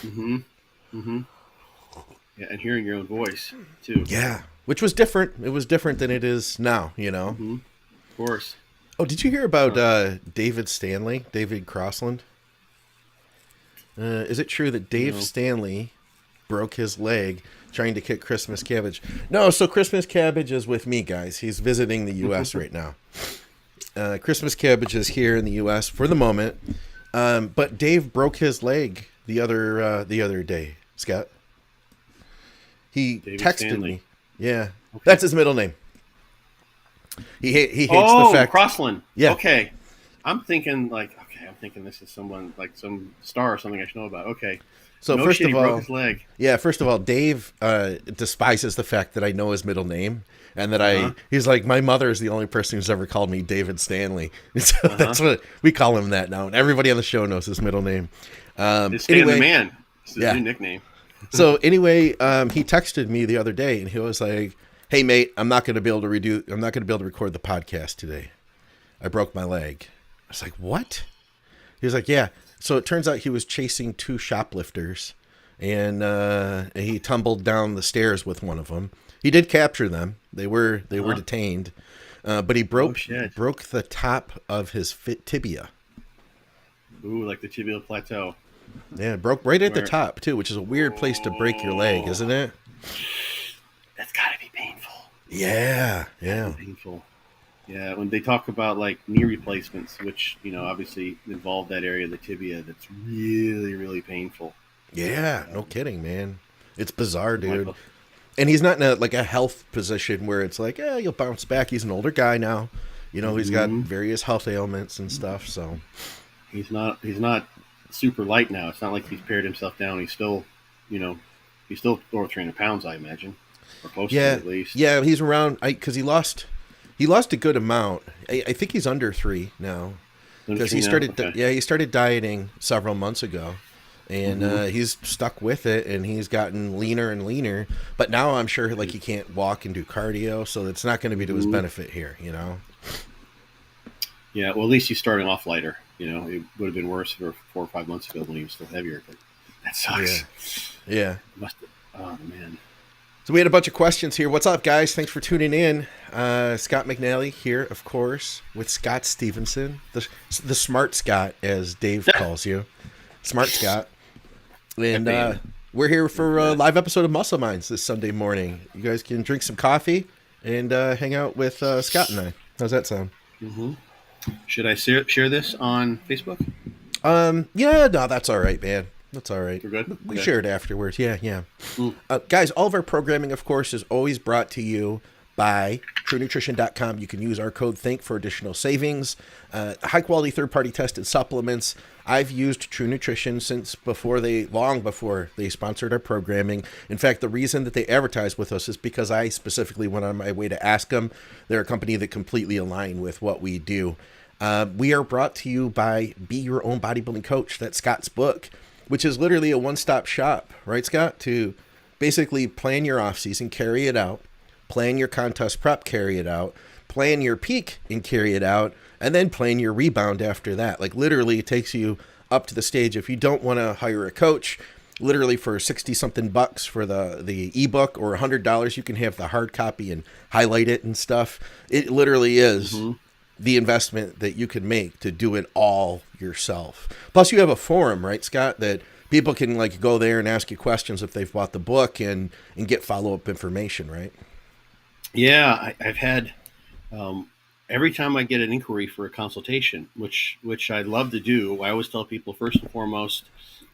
Mm-hmm. Mm-hmm. Yeah, and hearing your own voice too. Yeah, which was different. It was different than it is now, you know. Mm-hmm. Of course. Oh, did you hear about Uh, David Stanley, David Crossland? Is it true that Dave no. Stanley broke his leg trying to kick Christmas Cabbage? No, so Christmas Cabbage is with me, guys. He's visiting the U.S. right now. Christmas Cabbage is here in the U.S. for the moment, but Dave broke his leg the other day. Scott, he David texted Stanley. me. Yeah, Okay. that's his middle name. He hates the Oh, fact. Crossland. Yeah. Okay. I'm thinking this is someone like some star or something I should know about. Okay. So No first shit, of he broke all, his leg. yeah, first of all, Dave despises the fact that I know his middle name and that Uh huh. he's like, my mother is the only person who's ever called me David Stanley. So Uh huh. that's what we call him that now. And everybody on the show knows his middle name. It's Stan the Anyway, Man. It's his yeah. new nickname. So anyway, he texted me the other day and he was like, hey mate, I'm not going to be able to record the podcast today. I broke my leg. I was like, what? He was like, yeah. So it turns out he was chasing two shoplifters, and he tumbled down the stairs with one of them. He did capture them. They were Uh huh. detained, but he Oh broke shit. broke the top of his tibia. Ooh, like the tibial plateau. Yeah, broke right at the Where? top too, which is a weird place to break your leg, Oh, isn't it? that's gotta be painful. Yeah, Gotta yeah, be painful. Yeah, when they talk about like knee replacements, which obviously involve that area of the tibia, that's really really painful. yeah. No kidding, man. It's bizarre, dude. Michael. And he's not in a health position where it's like, yeah, you'll bounce back. He's an older guy now. He's got Hmm. various health ailments and stuff. So He's not super light now. It's not like he's pared himself down. You know, he's still over 300 pounds, I imagine, or close to it yeah, at least. yeah, he's around. Because he lost a good amount. I think he's under 3 now. Under Because three now. Okay. he started dieting several months ago, and Hmm. he's stuck with it, and he's gotten leaner and leaner. But now I'm sure like he can't walk and do cardio, so it's not going to be to his Hmm. benefit here. Yeah. Well, at least he's starting off lighter. It would have been worse for 4 or 5 months ago when he was still heavier. But that Yeah, sucks. yeah. Must. Oh man. So we had a bunch of questions here. What's up, guys? Thanks for tuning in. Scott McNally here, of course, with Scott Stevenson, the smart Scott, as Dave calls you, smart Scott. That And man. we're here for a Yeah. live episode of Muscle Minds this Sunday morning. You guys can drink some coffee and hang out with Scott and I. How's that sound? Hmm. Should I share this on Facebook? Yeah, no, that's all right, man. That's all right. We're good. We Okay. share it afterwards. Yeah, yeah. Mm. Guys, all of our programming, of course, is always brought to you by TrueNutrition.com. You can use our code THINK for additional savings. High-quality third-party tested supplements. I've used True Nutrition since long before they sponsored our programming. In fact, the reason that they advertise with us is because I specifically went on my way to ask them. They're a company that completely align with what we do. We are brought to you by Be Your Own Bodybuilding Coach. That's Scott's book, which is literally a one-stop shop, right, Scott? To basically plan your off-season, carry it out, plan your contest prep, carry it out, plan your peak and carry it out, and then plan your rebound after that. Like literally it takes you up to the stage. If you don't want to hire a coach, literally for 60 something bucks for the ebook or $100, you can have the hard copy and highlight it and stuff. It literally is Hmm. the investment that you could make to do it all yourself. Plus you have a forum, right, Scott, that people can like go there and ask you questions if they've bought the book and get follow-up information, right? Yeah, I've had um, every time I get an inquiry for a consultation, which I love to do. I always tell people first and foremost,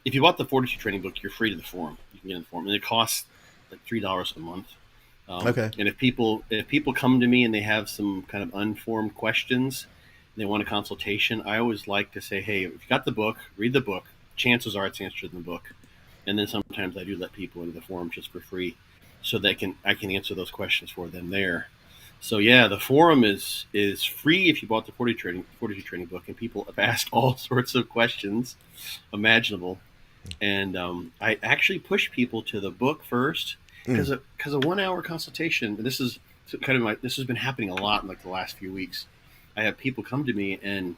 if you bought the Fortitude training book, you're free to the forum. You can get in the forum, and it costs like $3 a month. Okay. And if people come to me and they have some kind of unformed questions, and they want a consultation, I always like to say, hey, if you got the book, read the book. Chances are it's answered in the book. And then sometimes I do let people into the forum just for free, so I can answer those questions for them there. So yeah, the forum is free if you bought the Fortitude training book, and people have asked all sorts of questions imaginable. And I actually push people to the book first Mm. because a 1 hour consultation. This has been happening a lot in like the last few weeks. I have people come to me and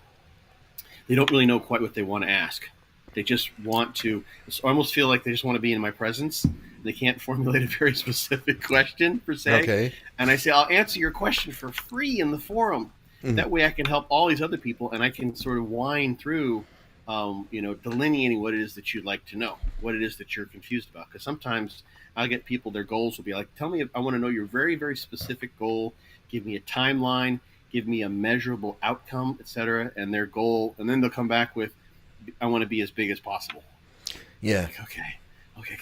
they don't really know quite what they want to ask. They just want to, I almost feel like they just want to be in my presence. They can't formulate a very specific question per se. Okay. And I say, I'll answer your question for free in the forum. Mm. That way I can help all these other people, and I can sort of wind through, delineating what it is that you'd like to know, what it is that you're confused about. Because sometimes I'll get people, their goals will be like, tell me, I want to know your very, very specific goal. Give me a timeline, give me a measurable outcome, etc. And their goal, and then they'll come back with, I want to be as big as possible. Yeah. Like, okay,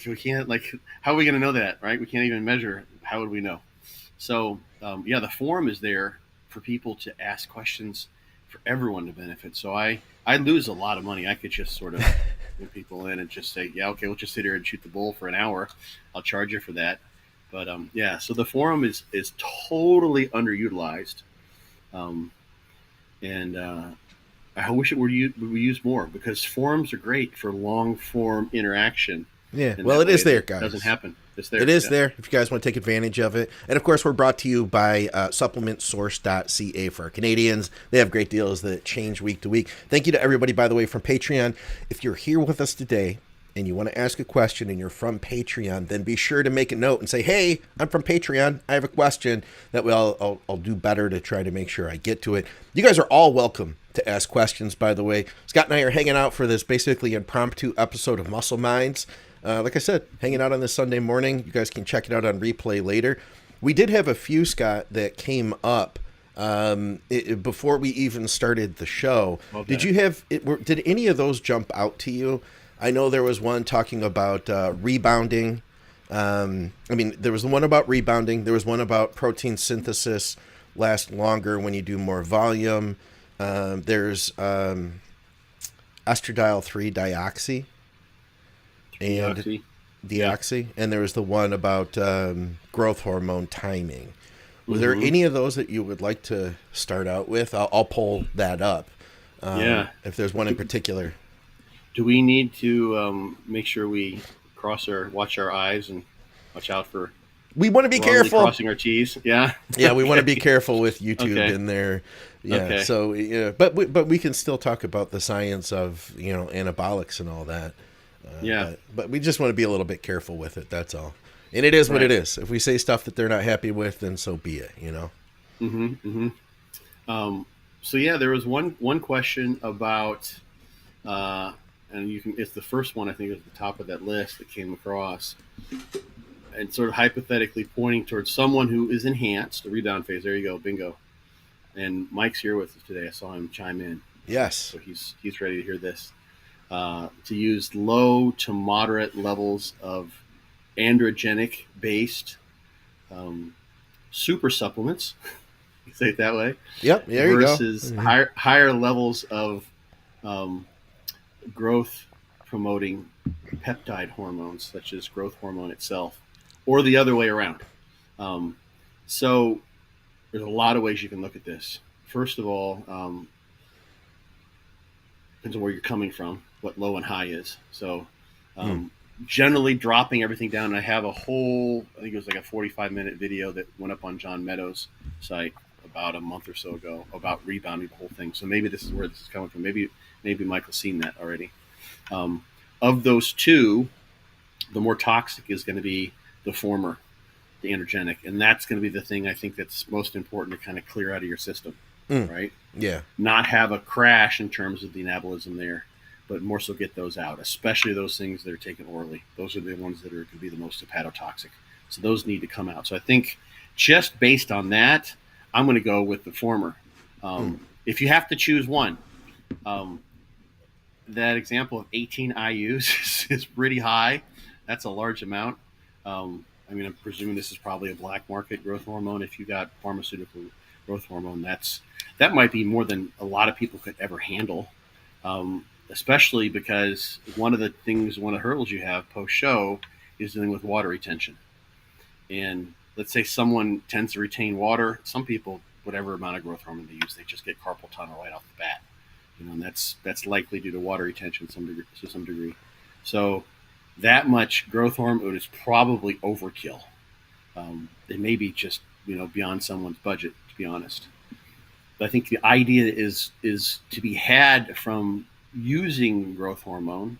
we can't, like, how are we going to know that, right? We can't even measure. How would we know? So, the forum is there for people to ask questions, for everyone to benefit. So I lose a lot of money. I could just sort of put people in and just say, yeah, okay, we'll just sit here and shoot the bull for an hour. I'll charge you for that. But so the forum is totally underutilized, and I wish it were we use more, because forums are great for long form interaction. Yeah, well, it is there, guys. It doesn't happen. It's there. It is there if you guys want to take advantage of it. And of course, we're brought to you by supplementsource.ca for our Canadians. They have great deals that change week to week. Thank you to everybody, by the way, from Patreon. If you're here with us today and you want to ask a question and you're from Patreon, then be sure to make a note and say, hey, I'm from Patreon. I have a question. That way I'll do better to try to make sure I get to it. You guys are all welcome to ask questions, by the way. Scott and I are hanging out for this basically impromptu episode of Muscle Minds. Like I said, hanging out on this Sunday morning. You guys can check it out on replay later. We did have a few, Scott, that came up before we even started the show. Okay. Did any of those jump out to you? I know there was one talking about rebounding. There was the one about rebounding. There was one about protein synthesis lasts longer when you do more volume. There's estradiol 3 dioxy. And deoxy, and there was the one about growth hormone timing. Was there any of those that you would like to start out with? I'll pull that up. If there's one in particular. Do we need to make sure we watch our eyes and watch out for? We want to be careful. Crossing our T's. Yeah. Yeah, we want to be careful with YouTube in there. Yeah. Okay. So but we can still talk about the science of anabolics and all that. But we just want to be a little bit careful with it. That's all. And it is what it is. If we say stuff that they're not happy with, then so be it. So there was one question about, and it's the first one I think at the top of that list that came across, and sort of hypothetically pointing towards someone who is enhanced, the rebound phase. There you go, bingo. And Mike's here with us today. I saw him chime in. Yes. So he's ready to hear this. To use low to moderate levels of androgenic-based super supplements, you say it that way. Yep, there you go. Versus higher levels of growth-promoting peptide hormones, such as growth hormone itself, or the other way around. So there's a lot of ways you can look at this. First of all, depends on where you're coming from, what low and high is. So generally dropping everything down. And I have I think it was like a 45-minute video that went up on John Meadows' site about a month or so ago about rebounding the whole thing. So maybe this is where this is coming from. Maybe Michael's seen that already. Of those two, the more toxic is going to be the former, the androgenic. And that's going to be the thing I think that's most important to kind of clear out of your system, right? Yeah. Not have a crash in terms of the anabolism there, but more so get those out, especially those things that are taken orally. Those are the ones that are going to be the most hepatotoxic. So those need to come out. So I think just based on that, I'm going to go with the former. If you have to choose one, that example of 18 IUs is pretty high. That's a large amount. I'm presuming this is probably a black market growth hormone. If you got pharmaceutical growth hormone, that might be more than a lot of people could ever handle, especially because one of the hurdles you have post-show is dealing with water retention. And let's say someone tends to retain water. Some people, whatever amount of growth hormone they use, they just get carpal tunnel right off the bat. And that's likely due to water retention to some degree. So that much growth hormone is probably overkill. It may be just beyond someone's budget, to be honest. But I think the idea is to be had from using growth hormone,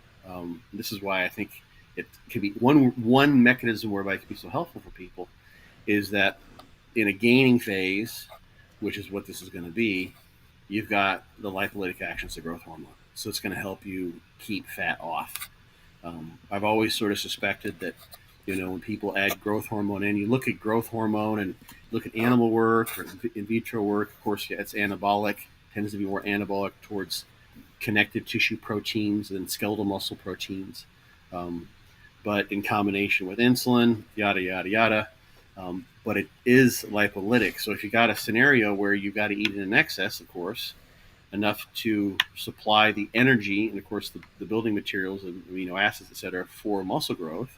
this is why I think it could be one mechanism whereby it could be so helpful for people, is that in a gaining phase, which is what this is going to be, you've got the lipolytic actions of growth hormone. So it's going to help you keep fat off. I've always sort of suspected that, when people add growth hormone in, you look at growth hormone and look at animal work or in vitro work. Of course, it's anabolic, tends to be more anabolic towards connective tissue proteins and skeletal muscle proteins. But in combination with insulin, yada, yada, yada. But it is lipolytic. So if you got a scenario where you got to eat it in excess, of course, enough to supply the energy and, of course, the building materials and amino acids, et cetera, for muscle growth,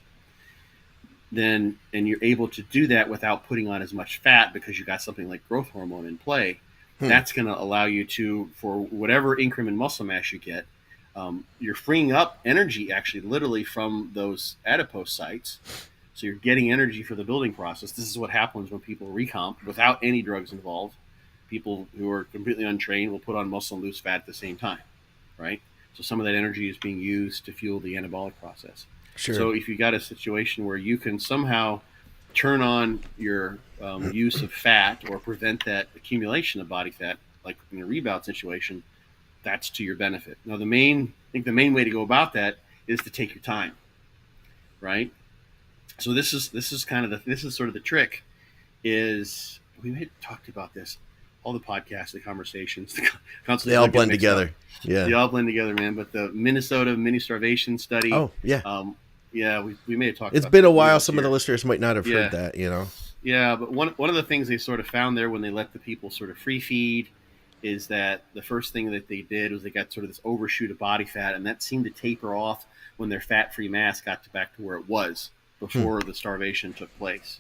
then, and you're able to do that without putting on as much fat because you got something like growth hormone in play, that's going to allow you to, for whatever increment muscle mass you get, you're freeing up energy actually literally from those adipose sites. So you're getting energy for the building process. This is what happens when people recomp without any drugs involved. People who are completely untrained will put on muscle and lose fat at the same time, right? So some of that energy is being used to fuel the anabolic process. Sure. So if you got a situation where you can somehow turn on your use of fat or prevent that accumulation of body fat, like in a rebound situation, that's to your benefit. Now, I think the main way to go about that is to take your time, right? So this is sort of the trick. Is we had talked about this, all the podcasts, the conversations, they all blend together. Yeah, they all blend together, man. But the Minnesota mini starvation study. Oh yeah. Yeah, we may have talked. It's been a while. Some of the listeners might not have heard that. Yeah, but one of the things they sort of found there when they let the people sort of free feed is that the first thing that they did was they got sort of this overshoot of body fat, and that seemed to taper off when their fat-free mass got back to where it was before the starvation took place.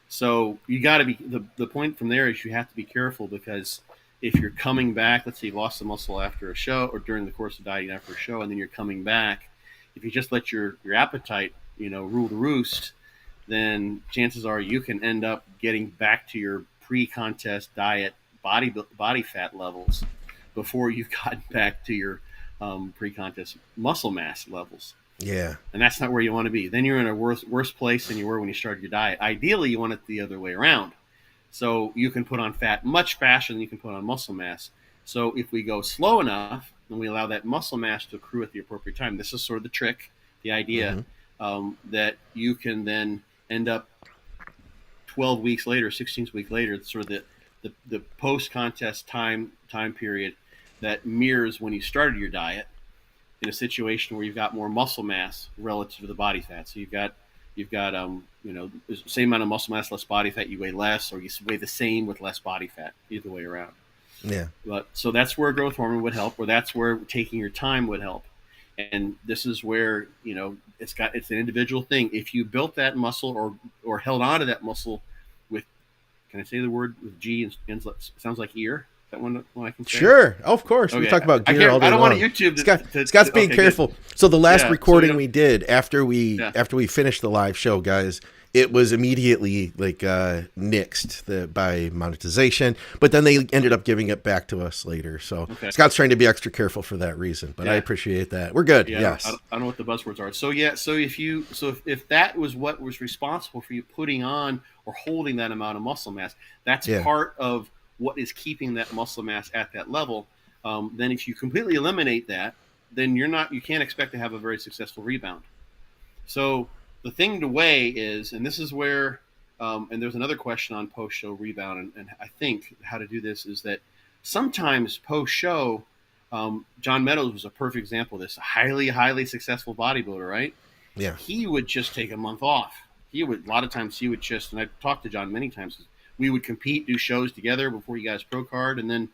So you got to be the point from there is you have to be careful, because if you're coming back, let's say you lost some muscle after a show or during the course of dieting after a show, and then you're coming back, if you just let your appetite rule the roost, then chances are you can end up getting back to your pre-contest diet body fat levels before you've gotten back to your pre-contest muscle mass levels. Yeah. And that's not where you want to be. Then you're in a worse place than you were when you started your diet. Ideally, you want it the other way around. So you can put on fat much faster than you can put on muscle mass. So if we go slow enough and we allow that muscle mass to accrue at the appropriate time, this is sort of the trick, the idea that you can then end up 12 weeks later, 16 weeks later, sort of the post-contest time period that mirrors when you started your diet, in a situation where you've got more muscle mass relative to the body fat. So you've got the same amount of muscle mass, less body fat, you weigh less, or you weigh the same with less body fat, either way around. Yeah. But so that's where growth hormone would help, or that's where taking your time would help. And this is where, it's an individual thing. If you built that muscle or held on to that muscle with, can I say the word with G and sounds like ear? That one I can say? Sure, of course. Okay. We talk about gear all day long. I don't want to YouTube. Scott's being careful. Good. So the last recording we did after we finished the live show, guys, it was immediately nixed by monetization, but then they ended up giving it back to us later. So Scott's trying to be extra careful for that reason, but I appreciate that. We're good. Yes. I don't know what the buzzwords are. So if that was what was responsible for you putting on or holding that amount of muscle mass, that's part of what is keeping that muscle mass at that level. Then if you completely eliminate that, then you can't expect to have a very successful rebound. So the thing to weigh is, and this is where, and there's another question on post-show rebound, and I think how to do this is that sometimes post-show, John Meadows was a perfect example of this, a highly, highly successful bodybuilder, right? Yeah. He would just take a month off. A lot of times he would just, and I've talked to John many times, we would compete, do shows together before he got his pro card, and then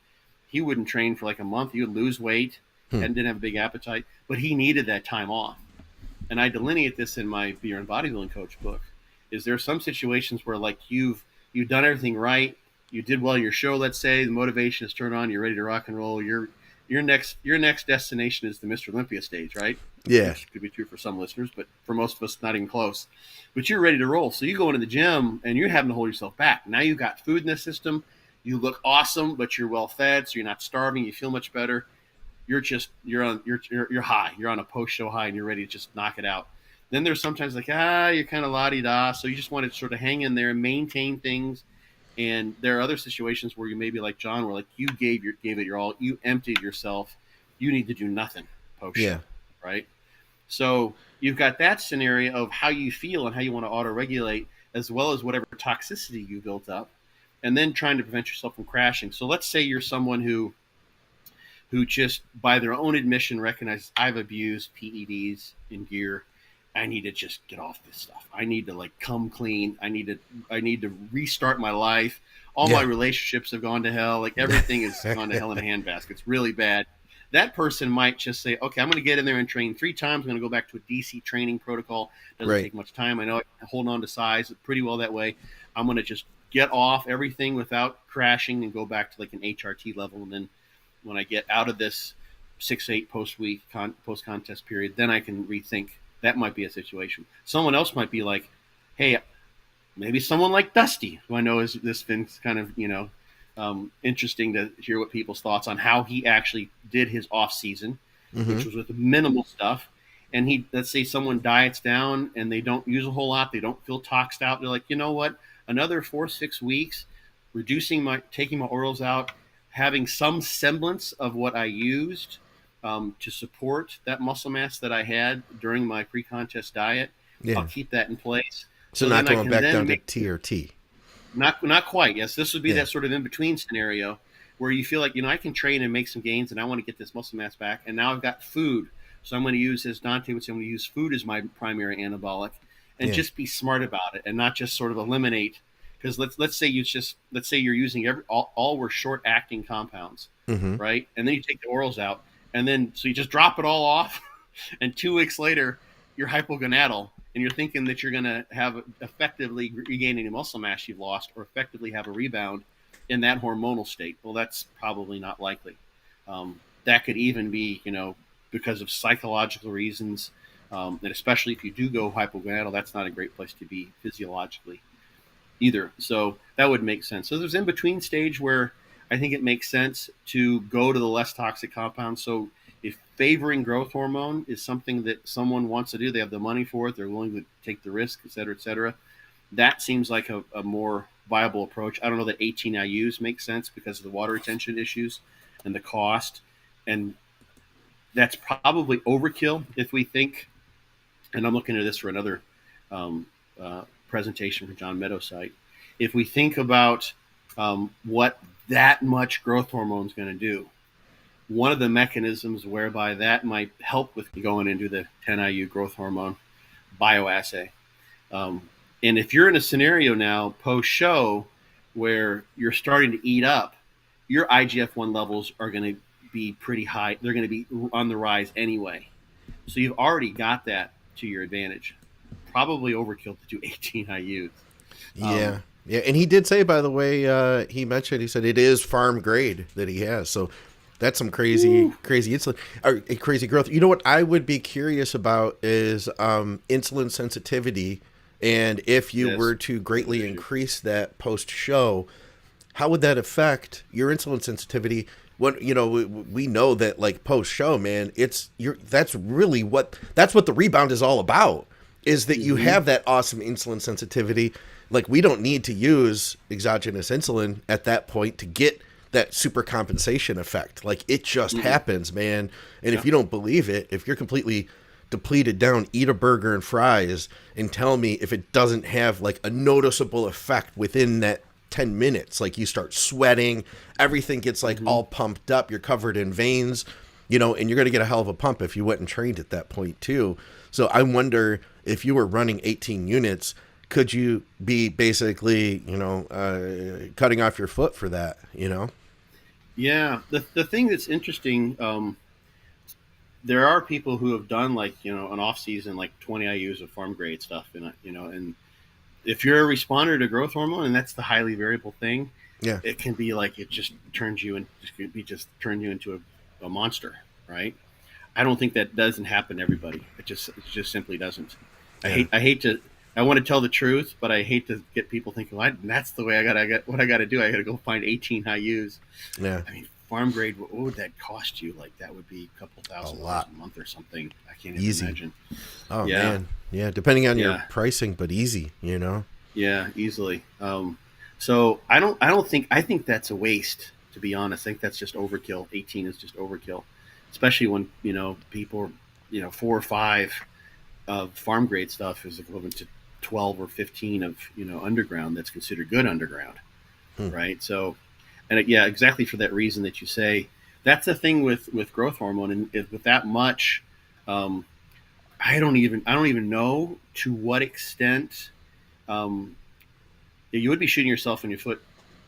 he wouldn't train for like a month. He would lose weight and didn't have a big appetite, but he needed that time off. And I delineate this in my Beer and Bodybuilding Coach book. Is there some situations where like you've done everything right, you did well your show, let's say, the motivation is turned on, you're ready to rock and roll, your next destination is the Mr. Olympia stage, right? Yeah. Which could be true for some listeners, but for most of us, not even close. But you're ready to roll. So you go into the gym and you're having to hold yourself back. Now you've got food in the system. You look awesome, but you're well fed, so you're not starving. You feel much better. you're high. You're on a post show high and you're ready to just knock it out. Then there's sometimes like you're kind of la-di-da, so you just want to sort of hang in there and maintain things. And there are other situations where you may be like John, where like you gave it your all, you emptied yourself, you need to do nothing post show, right? So you've got that scenario of how you feel and how you want to auto-regulate, as well as whatever toxicity you built up, and then trying to prevent yourself from crashing. So let's say you're someone who just by their own admission recognizes, I've abused PEDs in gear. I need to just get off this stuff. I need to like come clean. I need to restart my life. All my relationships have gone to hell. Like everything has gone to hell in a handbasket. It's really bad. That person might just say, okay, I'm going to get in there and train 3 times. I'm going to go back to a DC training protocol. Doesn't take much time. I know I can hold on to size pretty well that way. I'm going to just get off everything without crashing and go back to like an HRT level. And then when I get out of this 6-8 post-contest period, then I can rethink. That might be a situation. Someone else might be like, hey, maybe someone like Dusty, who I know has this been kind of, interesting to hear what people's thoughts on how he actually did his off season, which was with minimal stuff. And let's say someone diets down and they don't use a whole lot. They don't feel toxed out. They're like, you know what? Another 4-6 weeks, taking my orals out, having some semblance of what I used to support that muscle mass that I had during my pre-contest diet. I'll keep that in place. So not going back down to T or T. Not quite. Yes, this would be that sort of in-between scenario where you feel like, I can train and make some gains and I want to get this muscle mass back. And now I've got food. So I'm going to use, as Dante would say, I'm going to use food as my primary anabolic and just be smart about it and not just sort of eliminate. Because let's say you're using all were short-acting compounds, right? And then you take the orals out. And then so you just drop it all off. And 2 weeks later, you're hypogonadal. And you're thinking that you're going to have effectively regain any muscle mass you've lost or effectively have a rebound in that hormonal state. Well, that's probably not likely. That could even be, because of psychological reasons. And especially if you do go hypogonadal, that's not a great place to be physiologically either. So that would make sense. So there's in between stage where I think it makes sense to go to the less toxic compounds. So if favoring growth hormone is something that someone wants to do, they have the money for it, they're willing to take the risk, et cetera, that seems like a more viable approach. I don't know that 18 IUs make sense because of the water retention issues and the cost. And that's probably overkill if we think, and I'm looking at this for another presentation from John Meadows' site. If we think about what that much growth hormone is going to do, one of the mechanisms whereby that might help with going into the 10 IU growth hormone bioassay. And if you're in a scenario now post-show where you're starting to eat up, your IGF-1 levels are going to be pretty high. They're going to be on the rise anyway. So you've already got that to your advantage. Probably overkill to do 18 IUs. Yeah. And he did say, by the way, he said it is farm grade that he has. So that's some crazy insulin or crazy growth. You know what I would be curious about is insulin sensitivity. And if you were to greatly increase that post-show, how would that affect your insulin sensitivity? What we know that like post-show, man, that's what the rebound is all about. Is that you have that awesome insulin sensitivity. Like we don't need to use exogenous insulin at that point to get that super compensation effect. Like it just happens, man. And if you don't believe it, if you're completely depleted down, eat a burger and fries and tell me if it doesn't have like a noticeable effect within that 10 minutes. Like you start sweating, everything gets like all pumped up, you're covered in veins, and you're going to get a hell of a pump if you went and trained at that point too. So I wonder if you were running 18 units, could you be basically, cutting off your foot for that, Yeah. The thing that's interesting, there are people who have done like, an off season, like 20 IUs of farm grade stuff. And if you're a responder to growth hormone and that's the highly variable thing, it can be like, it just turns you into a monster. Right. I don't think that doesn't happen to everybody. It just simply doesn't. I want to tell the truth, but I hate to get people thinking, well, that's the way I got to do. I got to go find 18 IUs. Yeah. I mean, farm grade, what would that cost you? Like that would be a couple $1,000 a month or something. I can't even imagine. Oh man, yeah. Depending on your pricing, but easy, Yeah, easily. So I think that's a waste, to be honest. I think that's just overkill. 18 is just overkill, especially when people, 4 or 5 of farm grade stuff is equivalent to 12 or 15 of underground. That's considered good underground, right? So, and yeah, exactly for that reason that you say. That's the thing with growth hormone, and with that much, I don't even know to what extent. You would be shooting yourself in your foot,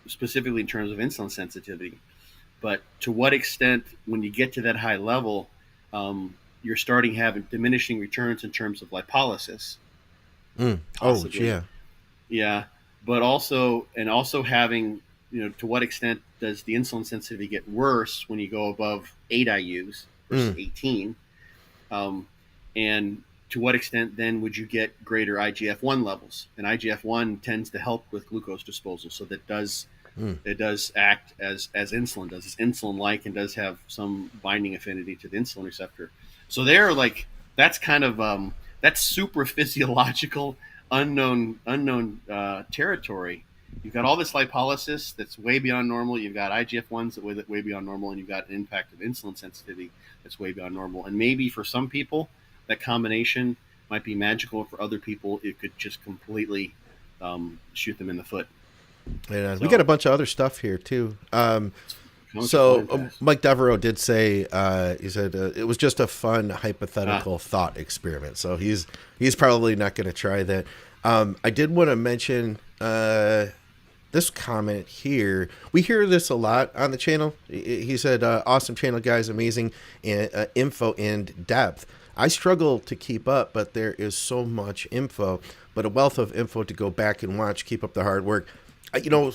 specifically in terms of insulin sensitivity. But to what extent, when you get to that high level, you're starting having diminishing returns in terms of lipolysis. Oh, yeah. Yeah. But also having, to what extent does the insulin sensitivity get worse when you go above 8 IUs versus 18? And to what extent then would you get greater IGF-1 levels? And IGF-1 tends to help with glucose disposal, so that it does act as insulin does. It's insulin-like and does have some binding affinity to the insulin receptor. So they're like, that's kind of that's super physiological, unknown territory. You've got all this lipolysis that's way beyond normal. You've got IGF-1s that way beyond normal, and you've got an impact of insulin sensitivity that's way beyond normal. And maybe for some people, that combination might be magical. For other people, it could just completely shoot them in the foot. And we got a bunch of other stuff here too. Mike Devereaux did say, he said it was just a fun hypothetical thought experiment. So he's probably not going to try that. I did want to mention this comment here. We hear this a lot on the channel. He said, awesome channel, guys, amazing info and depth. I struggle to keep up, but there is so much info, but a wealth of info to go back and watch. Keep up the hard work.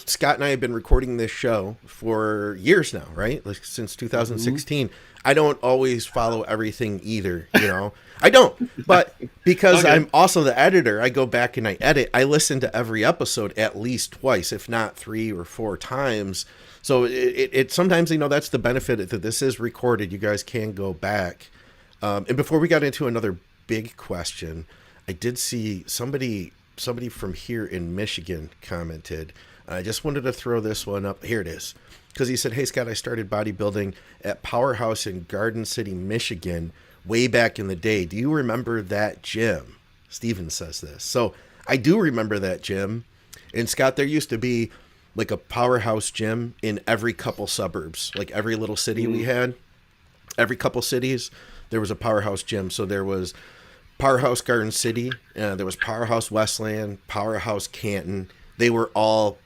Scott and I have been recording this show for years now, right? Like since 2016. I don't always follow everything either, I don't. But because I'm also the editor, I go back and I edit. I listen to every episode at least twice, if not 3 or 4 times. So it sometimes, that's the benefit that this is recorded. You guys can go back. And before we got into another big question, I did see somebody from here in Michigan commented. I just wanted to throw this one up. Here it is. Because he said, hey, Scott, I started bodybuilding at Powerhouse in Garden City, Michigan, way back in the day. Do you remember that gym? Steven says this. So I do remember that gym. And Scott, there used to be like a Powerhouse gym in every couple suburbs, like every little city we had. Every couple cities, there was a Powerhouse gym. So there was Powerhouse Garden City, there was Powerhouse Westland, Powerhouse Canton. They were all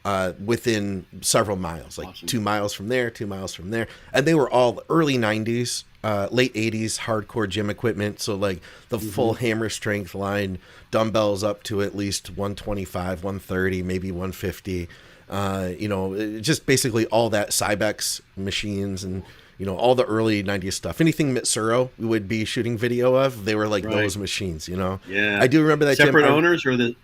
within several miles, like awesome. 2 miles from there, 2 miles from there. And they were all early 90s, late 80s hardcore gym equipment. So like the full hammer strength line, dumbbells up to at least 125, 130, maybe 150. Just basically all that Cybex machines and all the early 90s stuff. Anything Mitsuro we would be shooting video of, they were like those machines, Yeah. I do remember that separate gym. owners or same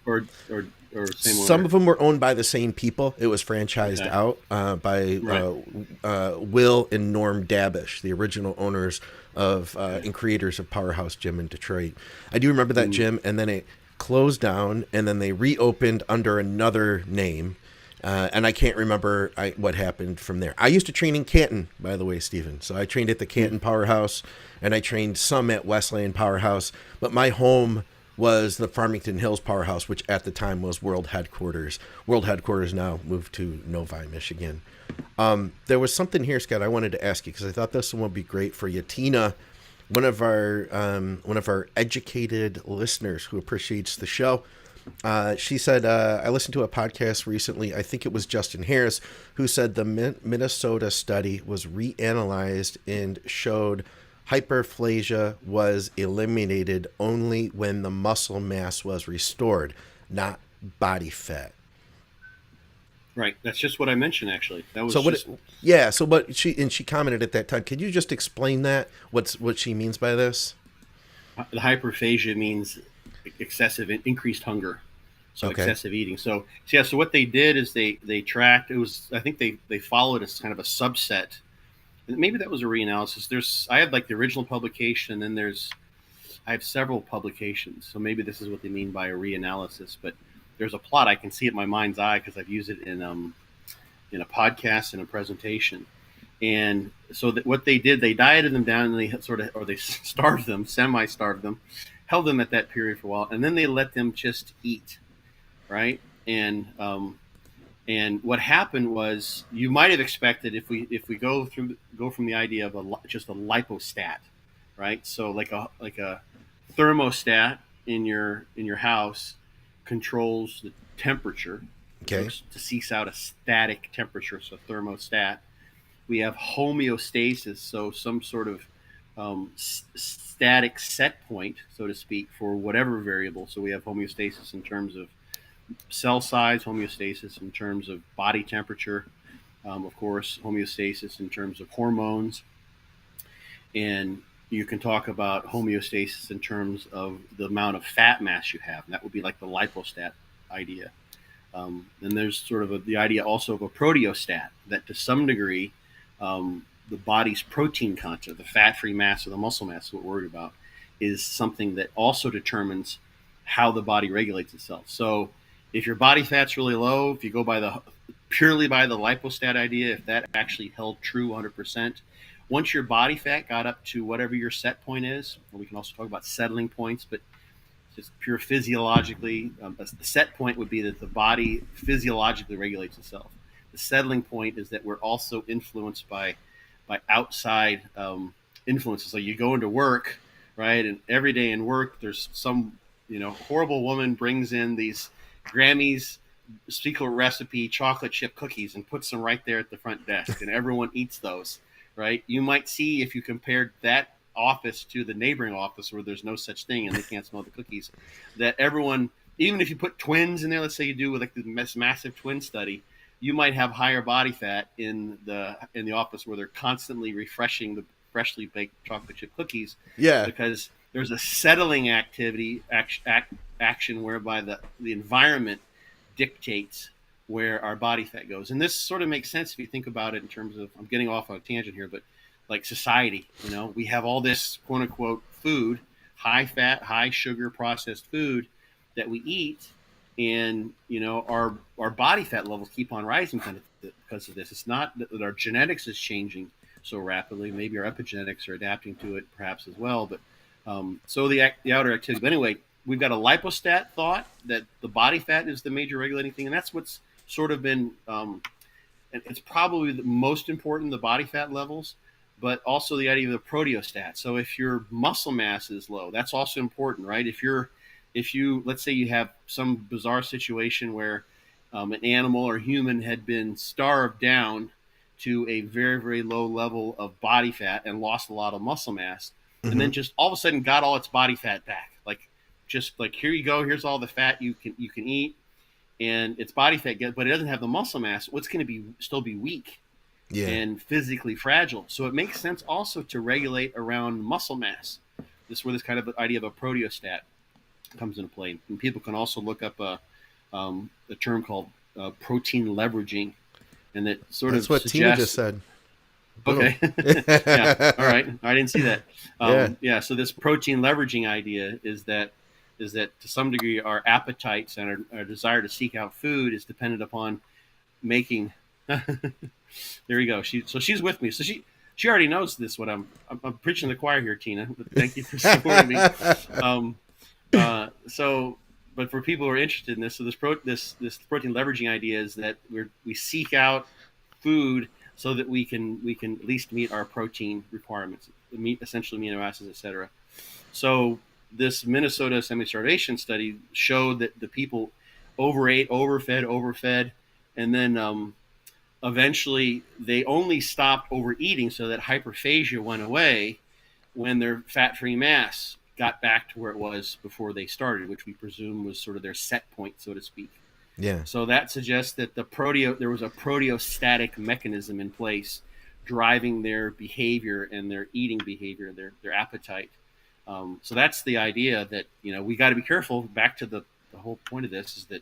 owner? Some of them were owned by the same people. It was franchised out by Will and Norm Dabish, the original owners of and creators of Powerhouse Gym in Detroit. I do remember that gym, and then it closed down, and then they reopened under another name. And I can't remember what happened from there. I used to train in Canton, by the way, Stephen. So I trained at the Canton Powerhouse, and I trained some at Westland Powerhouse. But my home was the Farmington Hills Powerhouse, which at the time was World Headquarters. World Headquarters now moved to Novi, Michigan. There was something here, Scott, I wanted to ask you, because I thought this one would be great for you. Tina, one of our educated listeners who appreciates the show, she said, I listened to a podcast recently, I think it was Justin Harris, who said the Minnesota study was reanalyzed and showed hyperplasia was eliminated only when the muscle mass was restored, not body fat. Right. That's just what I mentioned, actually. That was she commented at that time. Could you just explain that? What she means by this? The hyperphagia means excessive increased hunger, so excessive eating. So what they did is they tracked. It was, I think they followed as kind of a subset maybe that was a reanalysis. I have like the original publication, and then I have several publications. So maybe this is what they mean by a reanalysis. But there's a plot I can see at my mind's eye because I've used it in a podcast and a presentation. And so that what they did, they dieted them down, and they starved them, semi-starved them, held them at that period for a while, and then they let them just eat, right? And what happened was, you might have expected, if we go from the idea of just a lipostat, right? So like a thermostat in your house controls the temperature, Okay. to seek out a static temperature, so thermostat. We have homeostasis, so some sort of static set point, so to speak, for whatever variable. So we have homeostasis in terms of cell size, homeostasis in terms of body temperature, of course, homeostasis in terms of hormones, and you can talk about homeostasis in terms of the amount of fat mass you have. And that would be like the lipostat idea. And there's sort of the idea also of a proteostat, that to some degree, the body's protein content, the fat-free mass or the muscle mass, what we're worried about, is something that also determines how the body regulates itself. So if your body fat's really low, if you go purely by the lipostat idea, if that actually held true 100%, once your body fat got up to whatever your set point is, and we can also talk about settling points, but just pure physiologically, the set point would be that the body physiologically regulates itself. The settling point is that we're also influenced by outside influences. So you go into work, right, and every day in work, there's some horrible woman brings in these Grammy's secret recipe chocolate chip cookies and puts them right there at the front desk, and everyone eats those, right? You might see, if you compared that office to the neighboring office where there's no such thing and they can't smell the cookies, that everyone, even if you put twins in there, let's say you do with like this massive twin study, you might have higher body fat in the office where they're constantly refreshing the freshly baked chocolate chip cookies. Yeah. Because there's a settling action whereby the environment dictates where our body fat goes. And this sort of makes sense if you think about it in terms of, I'm getting off on a tangent here, but like society, we have all this quote unquote food, high fat, high sugar processed food that we eat. And, our body fat levels keep on rising because of this. It's not that our genetics is changing so rapidly. Maybe our epigenetics are adapting to it perhaps as well. But so the outer activity. But anyway, we've got a lipostat thought that the body fat is the major regulating thing. And that's what's sort of been, it's probably the most important, the body fat levels, but also the idea of the proteostat. So if your muscle mass is low, that's also important, right? If you, let's say you have some bizarre situation where an animal or human had been starved down to a very, very low level of body fat and lost a lot of muscle mass, and then just all of a sudden got all its body fat back. Just like, here you go, here's all the fat you can eat, and its body fat but it doesn't have the muscle mass. What's going to still be weak and physically fragile. So it makes sense also to regulate around muscle mass. This is where this kind of idea of a proteostat comes into play. And people can also look up a term called protein leveraging, and that sort That's of what suggests, Tina just said. Okay. Yeah. All right. I didn't see that. Yeah. So this protein leveraging idea is that to some degree our appetites and our desire to seek out food is dependent upon making. There we go. She's with me. So she already knows this. What I'm preaching to the choir here, Tina. But thank you for supporting me. But for people who are interested in this, so this protein leveraging idea is that we seek out food so that we can at least meet our protein requirements, essentially amino acids, etc. So this Minnesota semi-starvation study showed that the people overate, overfed, and then eventually they only stopped overeating, so that hyperphagia went away when their fat-free mass got back to where it was before they started, which we presume was sort of their set point, so to speak. Yeah. So that suggests that there was a proteostatic mechanism in place driving their behavior and their eating behavior, their appetite. So that's the idea that we got to be careful. Back to the whole point of this is that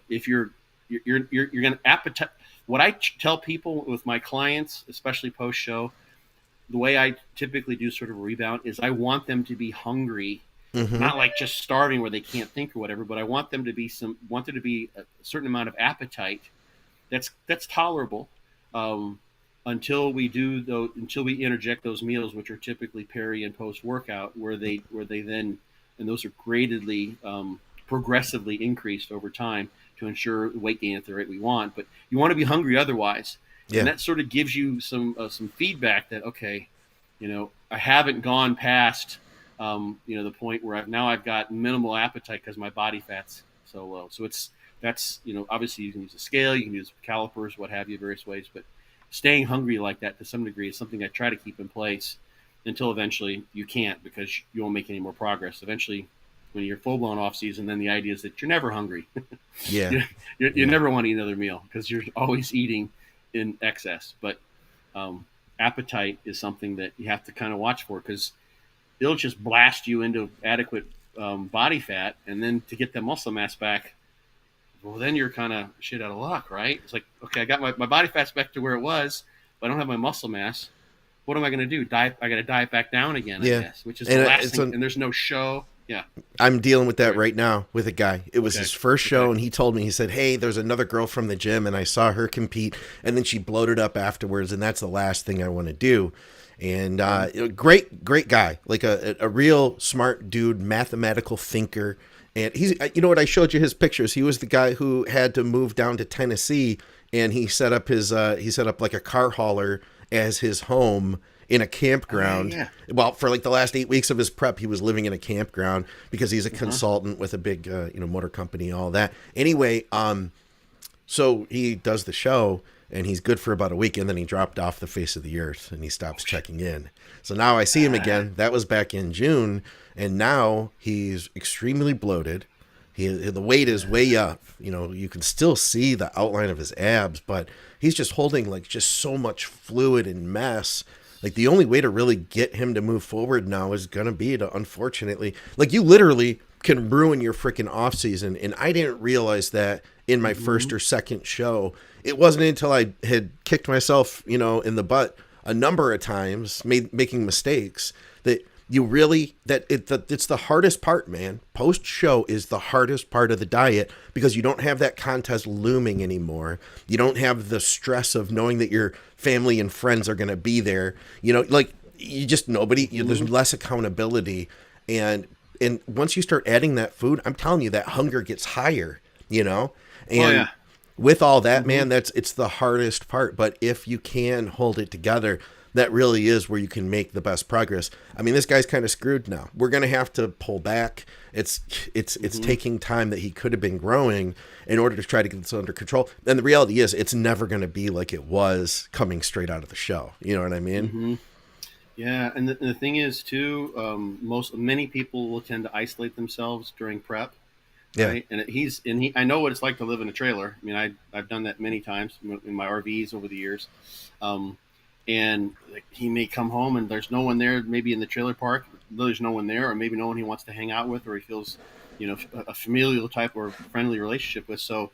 if you're you're going to appetite. What I tell people with my clients, especially post show, the way I typically do sort of a rebound is I want them to be hungry, Mm-hmm. not like just starving where they can't think or whatever, but I want them to be want there to be a certain amount of appetite that's tolerable, um, until we interject those meals, which are typically peri and post workout, where they then, and those are gradedly, progressively increased over time to ensure weight gain at the rate we want. But you want to be hungry otherwise, and Yeah. that sort of gives you some feedback that, okay, I haven't gone past, the point where I've got minimal appetite because my body fat's so low. So that's, obviously you can use a scale, you can use calipers, what have you, various ways, but staying hungry like that to some degree is something I try to keep in place until eventually you can't, because you won't make any more progress. Eventually, when you're full blown off season, then the idea is that you're never hungry. Yeah. You Yeah. never want to eat another meal because you're always eating in excess. But um, appetite is something that you have to kind of watch for, because it'll just blast you into adequate body fat, and then to get that muscle mass back, well, then you're kind of shit out of luck, right? It's like, okay, I got my body fat's back to where it was, but I don't have my muscle mass. What am I going to do? Diet? I got to diet back down again, I Yeah. guess, which is the And last it's thing. a And there's no show. Yeah. I'm dealing with that Right. right now with a guy. It was Okay. his first show, Okay. and he told me, he said, "Hey, there's another girl from the gym, and I saw her compete, and then she bloated up afterwards, and that's the last thing I want to do." And great guy, like a real smart dude, mathematical thinker. And he's, you know what, I showed you his pictures. He was the guy who had to move down to Tennessee, and he set up like a car hauler as his home in a Oh yeah, campground. yeah. Well, for like the last 8 weeks of his prep, he was living in a campground because he's a Uh-huh. consultant with a big, motor company, all that. Anyway, so he does the show and he's good for about a week, and then he dropped off the face of the earth and he stops checking in. So now I see him Ah, again. That was back in June, and now he's extremely bloated. The weight is way up. You can still see the outline of his abs, but he's just holding like just so much fluid and mess. Like the only way to really get him to move forward now is gonna be to, unfortunately, like you literally can ruin your freaking off season. And I didn't realize that in my mm-hmm. first or second show. It wasn't until I had kicked myself, in the butt a number of times, making mistakes, that you really it's the hardest part, man. Post show is the hardest part of the diet because you don't have that contest looming anymore. You don't have the stress of knowing that your family and friends are going to be there. Like you just there's Mm-hmm. less accountability, and once you start adding that food, I'm telling you that hunger gets higher. Oh And yeah. with all that, Mm-hmm. man, it's the hardest part. But if you can hold it together, that really is where you can make the best progress. I mean, this guy's kind of screwed now. We're gonna have to pull back. It's Mm-hmm. taking time that he could have been growing in order to try to get this under control. And the reality is, it's never gonna be like it was coming straight out of the show. You know what I mean? Mm-hmm. Yeah, and the thing is too, many people will tend to isolate themselves during prep, Yeah. right? I know what it's like to live in a trailer. I mean, I've done that many times in my RVs over the years. Um, and like, he may come home and there's no one there, maybe in the trailer park, there's no one there, or maybe no one he wants to hang out with, or he feels, a familial type or friendly relationship with. So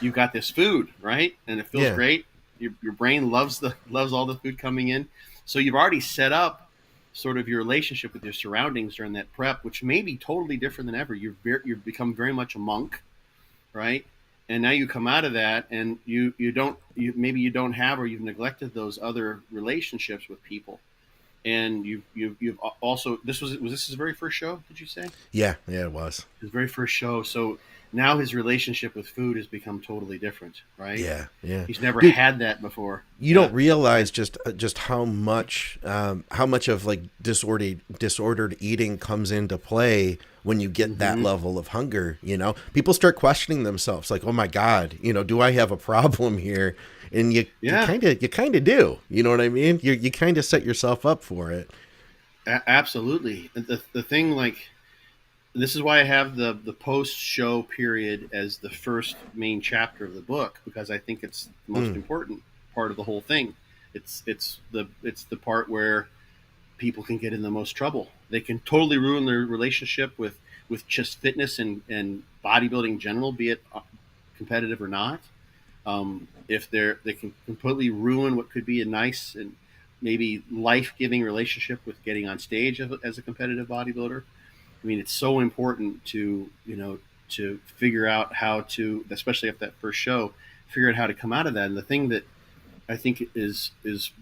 you've got this food, right? And it feels Yeah. great. Your brain loves all the food coming in. So you've already set up sort of your relationship with your surroundings during that prep, which may be totally different than ever. You've become very much a monk, right? And now you come out of that, and maybe you don't have, or you've neglected those other relationships with people. And you've also, was this his very first show? Did you say Yeah. Yeah. It was. his very first show? So now his relationship with food has become totally different, right? Yeah. Yeah. He's never Dude, had that before. you Yeah. don't realize just how much of like disordered eating comes into play when you get that Mm-hmm. level of hunger. People start questioning themselves, like, oh my god, do I have a problem here? And you Yeah. kind of do. You know what I mean? You kind of set yourself up for it. Absolutely. The thing, like, this is why I have the post show period as the first main chapter of the book, because I think it's the most Mm. important part of the whole thing. It's the part where people can get in the most trouble. They can totally ruin their relationship with just fitness and bodybuilding in general, be it competitive or not. If they can completely ruin what could be a nice and maybe life-giving relationship with getting on stage as a competitive bodybuilder. I mean, it's so important to to figure out how to, especially after that first show, figure out how to come out of that. And the thing that I think is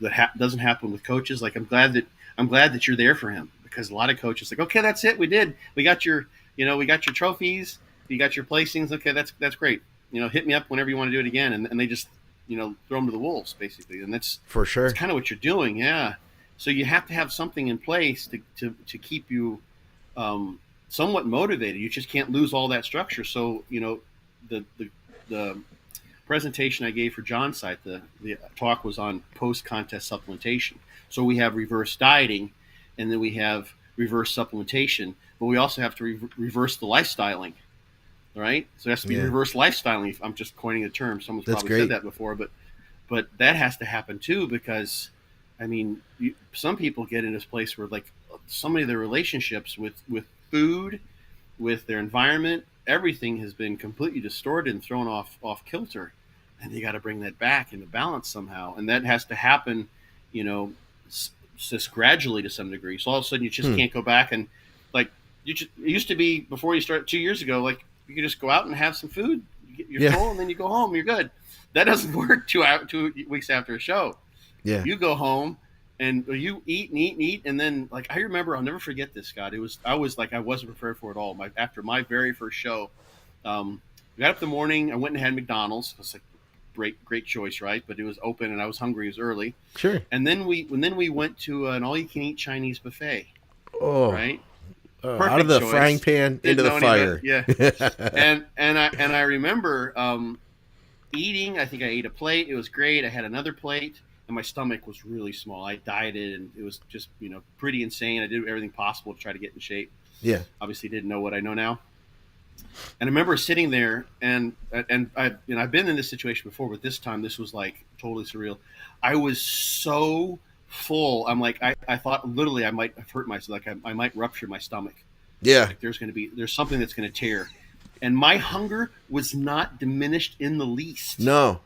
that doesn't happen with coaches. Like I'm glad that you're there for him, because a lot of coaches like, okay, that's it, we got your we got your trophies, you got your placings, okay, that's great. Hit me up whenever you want to do it again, and they just throw them to the wolves basically, and that's For sure. kind of what you're doing, yeah. So you have to have something in place to keep you somewhat motivated. You just can't lose all that structure. So the presentation I gave for John's site, the talk was on post-contest supplementation. So we have reverse dieting, and then we have reverse supplementation, but we also have to reverse the lifestyling, right? So it has to be reverse lifestyling. I'm just coining a term. Someone's That's probably great. said that before, but that has to happen too, because I mean, some people get in this place where like so many of their relationships with food, with their environment, everything has been completely distorted and thrown off kilter, and you got to bring that back into balance somehow, and that has to happen, just gradually to some degree. So all of a sudden you just can't go back and like it used to be before you start 2 years ago, like you could just go out and have some food, you get your full, and then you go home, you're good. That doesn't work 2 weeks after a show. Yeah. You go home and you eat and eat and eat, and then like I remember, I'll never forget this, Scott. I was like I wasn't prepared for it at all. After my very first show, I got up in the morning. I went and had McDonald's. I was like, great choice, right? But it was open, and I was hungry. It was early. Sure. And then we went to an all-you-can-eat Chinese buffet. Oh, right. Out of the choice. frying pan into the fire. Yeah. and I remember eating. I think I ate a plate. It was great. I had another plate, and my stomach was really small. I dieted, and it was just pretty insane. I did everything possible to try to get in shape. Yeah. Obviously, didn't know what I know now. And I remember sitting there, and I've been in this situation before, but this time this was like totally surreal. I was so full. I'm like, I thought literally I might have hurt myself. Like I might rupture my stomach. Yeah. Like there's something that's going to tear. And my hunger was not diminished in the least. No.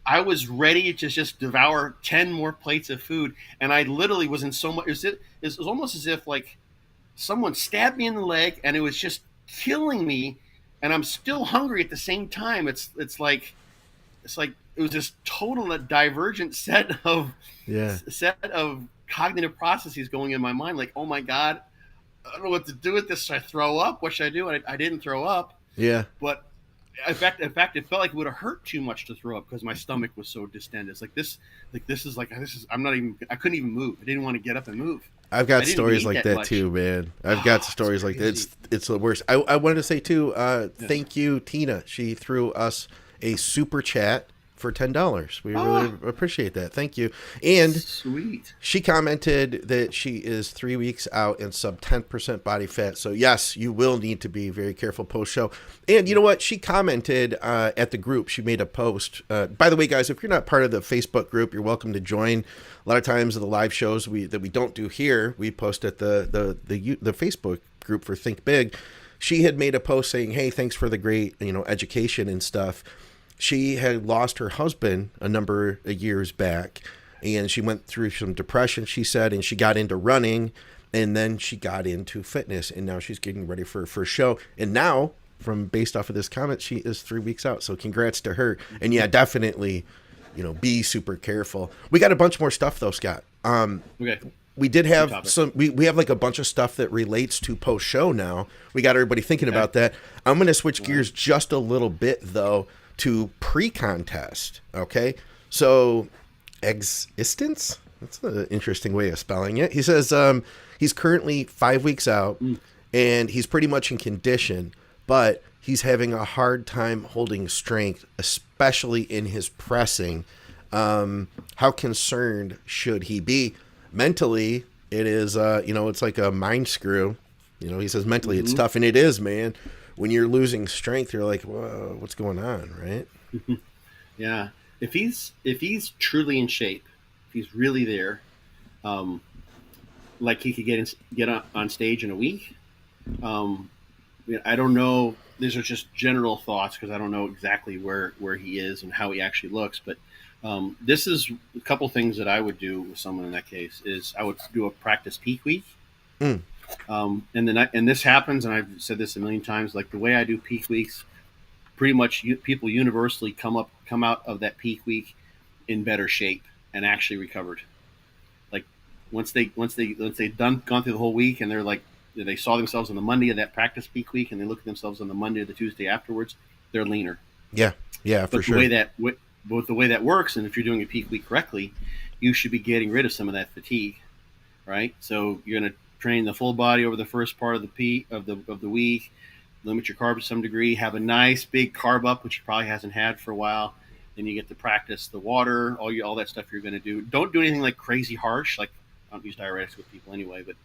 I was ready to just devour 10 more plates of food. And I literally was in so much, it was almost as if like someone stabbed me in the leg, and it was just killing me, and I'm still hungry at the same time. It's like it was this total divergent set of cognitive processes going in my mind. Like, oh my God, I don't know what to do with this. Should I throw up? What should I do? And I didn't throw up. Yeah. But in fact, it felt like it would have hurt too much to throw up because my stomach was so distended. It's I'm not even. I couldn't even move. I didn't want to get up and move. I've got stories like that too, man. I've got stories like that. It's the worst. I wanted to say too, thank you, Tina. She threw us a super chat for $10. We really appreciate that. Thank you. And sweet. She commented that she is 3 weeks out and sub 10% body fat. So yes, you will need to be very careful post show. And you know what? She commented at the group. She made a post. By the way, guys, if you're not part of the Facebook group, you're welcome to join. A lot of times the live shows that we don't do here, we post at the Facebook group for Think Big. She had made a post saying, "Hey, thanks for the great education and stuff." She had lost her husband a number of years back, and she went through some depression, she said, and she got into running, and then she got into fitness, and now she's getting ready for her first show. And now, based off of this comment, she is 3 weeks out. So congrats to her. And yeah, definitely, be super careful. We got a bunch more stuff though, Scott. Okay. We did have we have like a bunch of stuff that relates to post show now. We got everybody thinking about that. I'm going to switch gears just a little bit though to pre-contest. Okay. So existence, that's an interesting way of spelling it. He says he's currently 5 weeks out and he's pretty much in condition, but he's having a hard time holding strength, especially in his pressing. How concerned should he be? Mentally, it is, it's like a mind screw. He says mentally it's tough, and it is, man. When you're losing strength, you're like, whoa, what's going on, right? Yeah. If he's truly in shape, if he's really there, like he could get on stage in a week. I don't know these are just general thoughts because I don't know exactly where he is and how he actually looks. But this is a couple things that I would do with someone in that case is I would do a practice peak week. Mm. And this happens, and I've said this a million times. Like the way I do peak weeks, pretty much people universally come out of that peak week in better shape and actually recovered. Like once they've gone through the whole week and they're like they saw themselves on the Monday of that practice peak week and they look at themselves on the Monday or the Tuesday afterwards, they're leaner. Yeah, for sure. But the way that works, and if you're doing a peak week correctly, you should be getting rid of some of that fatigue, right? So you're going to train the full body over the first part of the week, limit your carbs to some degree, have a nice big carb up, which you probably hasn't had for a while. Then you get to practice the water, all that stuff you're going to do. Don't do anything like crazy harsh. Like I don't use diuretics with people anyway, but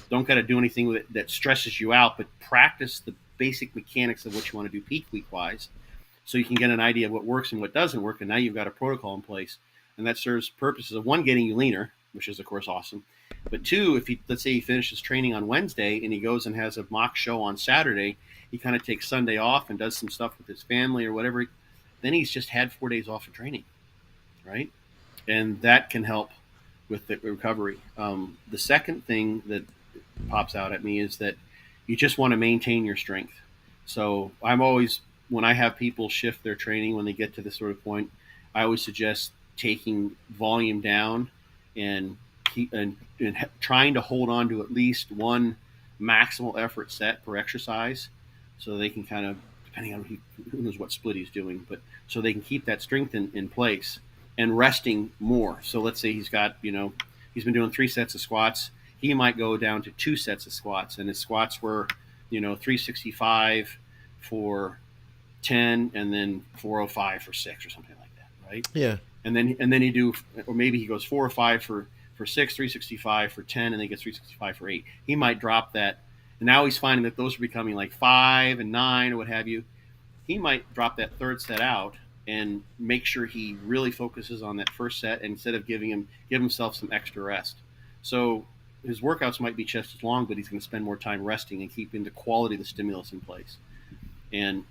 don't got to do anything with it that stresses you out. But practice the basic mechanics of what you want to do peak week wise, so you can get an idea of what works and what doesn't work. And now you've got a protocol in place, and that serves purposes of one, getting you leaner, which is of course awesome. But two, let's say he finishes training on Wednesday and he goes and has a mock show on Saturday, he kind of takes Sunday off and does some stuff with his family or whatever. Then he's just had 4 days off of training, right? And that can help with the recovery. The second thing that pops out at me is that you just want to maintain your strength. So I'm always, when I have people shift their training when they get to this sort of point, I always suggest taking volume down and trying to hold on to at least one maximal effort set per exercise, so they can kind of, depending on who knows what split he's doing, but so they can keep that strength in place and resting more. So let's say he's been doing 3 sets of squats. He might go down to 2 sets of squats, and his squats were, 365 for 10 and then 405 for 6 or something like that, right? Yeah. And then he do, or maybe he goes 4 or 5 for 6, 365 for 10, and then he gets 365 for 8. He might drop that. And now he's finding that those are becoming like 5 and 9 or what have you. He might drop that third set out and make sure he really focuses on that first set instead of give himself some extra rest. So his workouts might be just as long, but he's going to spend more time resting and keeping the quality of the stimulus in place. And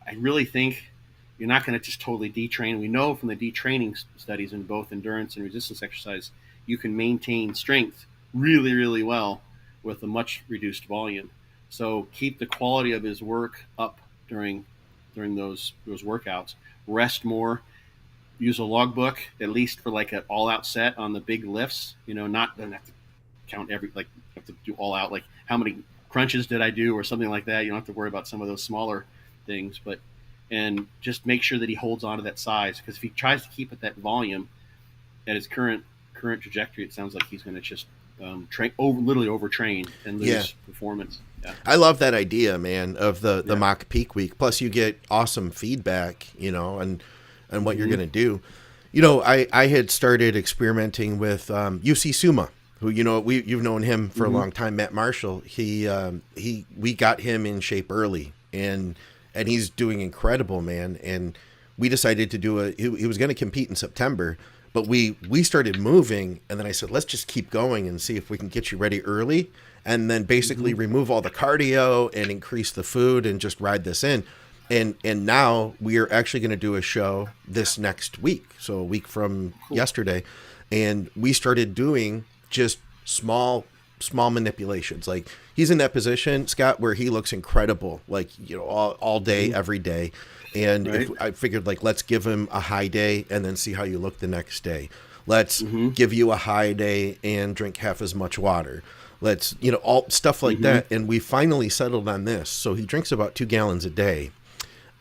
I really think you're not going to just totally detrain. We know from the detraining studies in both endurance and resistance exercise, you can maintain strength really, really well with a much reduced volume. So keep the quality of his work up during those workouts. Rest more. Use a logbook, at least for like an all-out set on the big lifts. Not don't have to count have to do all out, like how many crunches did I do or something like that. You don't have to worry about some of those smaller things, and just make sure that he holds on to that size, because if he tries to keep at that volume at his current trajectory, it sounds like he's going to just literally overtrain and lose performance. Yeah. I love that idea, man, of the mock peak week. Plus you get awesome feedback, and what you're going to do. I had started experimenting with UC Suma, who, you've known him for a long time, Matt Marshall. We got him in shape early, and he's doing incredible, man. And we decided to do he was going to compete in September, but we started moving, and then I said, let's just keep going and see if we can get you ready early, and then basically remove all the cardio and increase the food and just ride this in. And now we are actually going to do a show this next week, so a week from yesterday, and we started doing just small manipulations. Like, he's in that position, Scott, where he looks incredible, like, all day, every day. And right. I figured, like, let's give him a high day and then see how you look the next day. Let's give you a high day and drink half as much water. Let's, all stuff like that. And we finally settled on this. So he drinks about 2 gallons a day.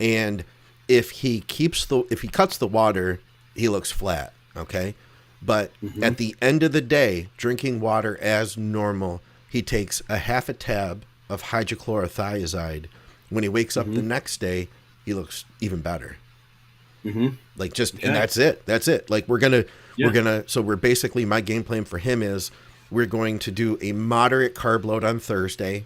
And if he cuts the water, he looks flat. Okay. But at the end of the day, drinking water as normal, he takes a half a tab of hydrochlorothiazide. When he wakes up the next day, he looks even better. Like, just, and that's it. Like, so we're basically, my game plan for him is we're going to do a moderate carb load on Thursday,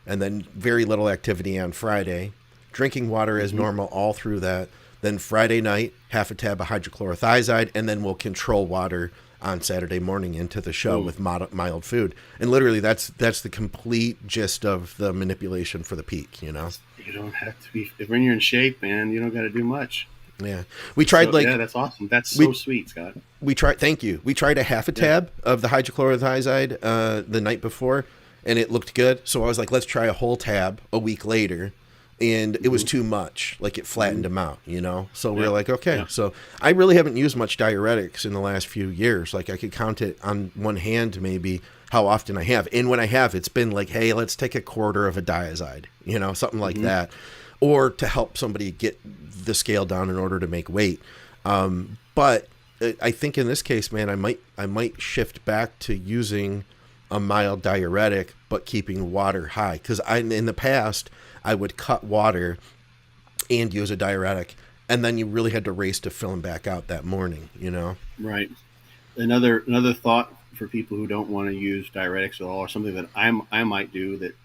and then very little activity on Friday, drinking water as normal all through that. Then Friday night, half a tab of hydrochlorothiazide, and then we'll control water on Saturday morning into the show with mild food. And literally that's the complete gist of the manipulation for the peak, you know? You don't have to be, when you're in shape, man, you don't got to do much. Yeah. We tried yeah, that's awesome. That's so sweet, Scott. We tried, thank you. We tried a half a tab of the hydrochlorothiazide the night before, and it looked good. So I was like, let's try a whole tab a week later. And it was too much. Like, it flattened them out, you know? So we were like, okay. Yeah. So I really haven't used much diuretics in the last few years. Like, I could count it on one hand maybe how often I have. And when I have, it's been like, hey, let's take a quarter of a diazide, you know, something like that. Or to help somebody get the scale down in order to make weight. But I think in this case, man, I might shift back to using a mild diuretic, but keeping water high. Because in the past, I would cut water and use a diuretic, and then you really had to race to fill them back out that morning, you know? Right. Another thought for people who don't want to use diuretics at all, or something that I might do that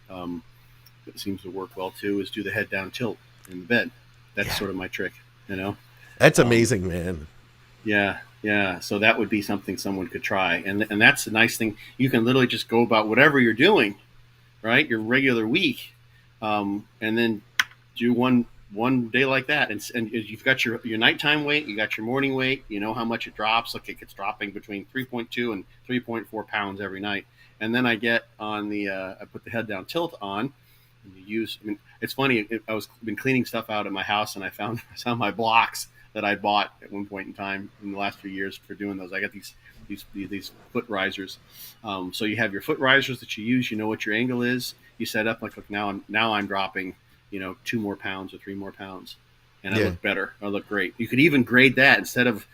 seems to work well too, is do the head down tilt in the bed. That's sort of my trick, you know? That's amazing, man. Yeah. Yeah. So that would be something someone could try. And that's a nice thing. You can literally just go about whatever you're doing, right? Your regular week. And then do one day like that. And you've got your nighttime weight, you got your morning weight, you know how much it drops. Like, it's dropping between 3.2 and 3.4 pounds every night. And then I get on I put the head down tilt on, and it's funny. I was been cleaning stuff out at my house, and I found my blocks that I bought at one point in time in the last few years for doing those. I got these foot risers. So you have your foot risers that you use. You know what your angle is. You set up like, look, now I'm dropping, 2 more pounds or 3 more pounds, and I look better. I look great. You could even grade that instead of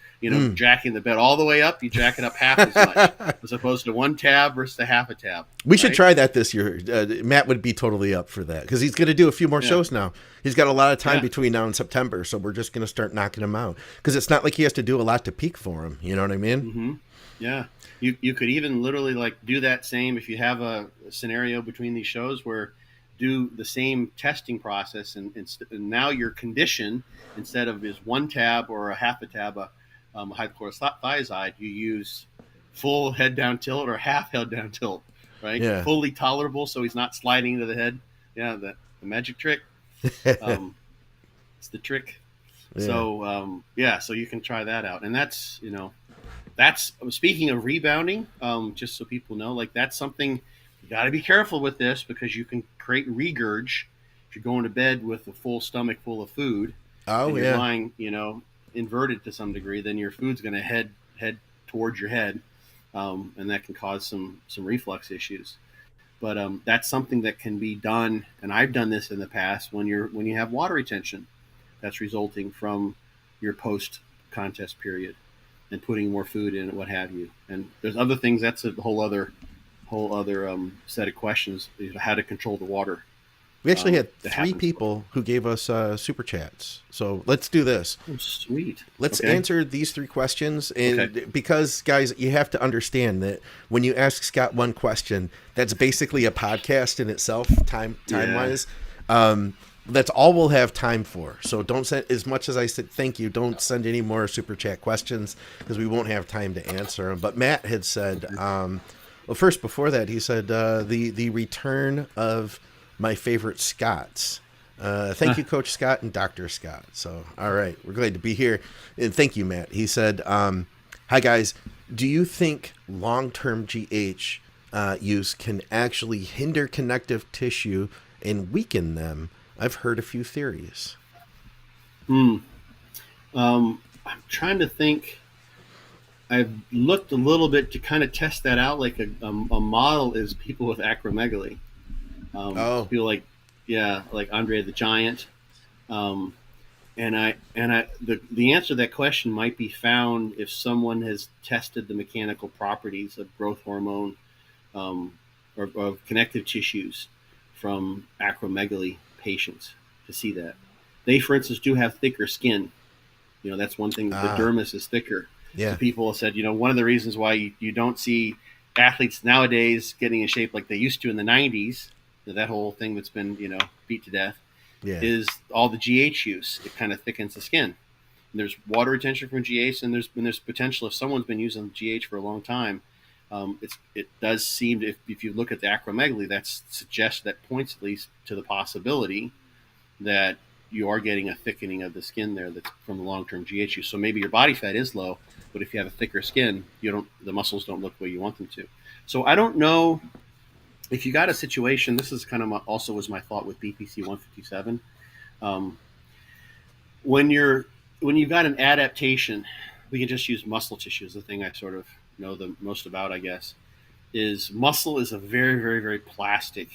jacking the bed all the way up. You jack it up half as much, as opposed to 1 tab versus a half a tab. We should try that this year. Matt would be totally up for that because he's going to do a few more shows now. He's got a lot of time between now and September, so we're just going to start knocking him out because it's not like he has to do a lot to peak for him. You know what I mean? Mm-hmm. Yeah. You could even literally like do that same if you have a scenario between these shows where do the same testing process and now your condition, instead of is 1 tab or a half a tab of hydrochlorothiazide, you use full head down tilt or half head down tilt, right? Yeah. Fully tolerable, so he's not sliding into the head. Yeah, the magic trick. It's the trick. Yeah. So so you can try that out, and that's speaking of rebounding. Just so people know, like, that's something you got to be careful with this because you can create regurg if you're going to bed with a full stomach full of food. And you're lying, inverted to some degree. Then your food's going to head towards your head, and that can cause some reflux issues. But that's something that can be done, and I've done this in the past when you have water retention that's resulting from your post contest period and putting more food in and what have you. And there's other things. That's a whole other set of questions, how to control the water. We actually had 3 people who gave us super chats. So let's do this. Oh, sweet. Let's answer these 3 questions. And because, guys, you have to understand that when you ask Scott one question, that's basically a podcast in itself, time-wise. That's all we'll have time for. So don't send, as much as I said thank you, don't send any more super chat questions because we won't have time to answer them. But Matt had said, well, first, before that, he said the return of my favorite Scotts. Thank you, Coach Scott and Dr. Scott. So, all right, we're glad to be here. And thank you, Matt. He said, hi, guys. Do you think long-term GH use can actually hinder connective tissue and weaken them? I've heard a few theories. I'm trying to think. I've looked a little bit to kind of test that out. Like a model is people with acromegaly. Feel like, like Andre the Giant. The answer to that question might be found if someone has tested the mechanical properties of growth hormone or of connective tissues from acromegaly patients to see that. They, for instance, do have thicker skin. That's one thing. The dermis is thicker. Yeah. So people have said, one of the reasons why you don't see athletes nowadays getting in shape like they used to in the 90s, that whole thing that's been, beat to death, is all the GH use. It kind of thickens the skin. There's water retention from GH, and there's potential if someone's been using GH for a long time. It does seem to, if you look at the acromegaly, that points at least to the possibility that you are getting a thickening of the skin there that's from the long-term GH use. So maybe your body fat is low, but if you have a thicker skin, the muscles don't look the way you want them to. So I don't know if you got a situation. This is kind of also was my thought with BPC 157. When you've got an adaptation, we can just use muscle tissue as the thing I sort of know the most about, I guess. Is muscle is a very, very, very plastic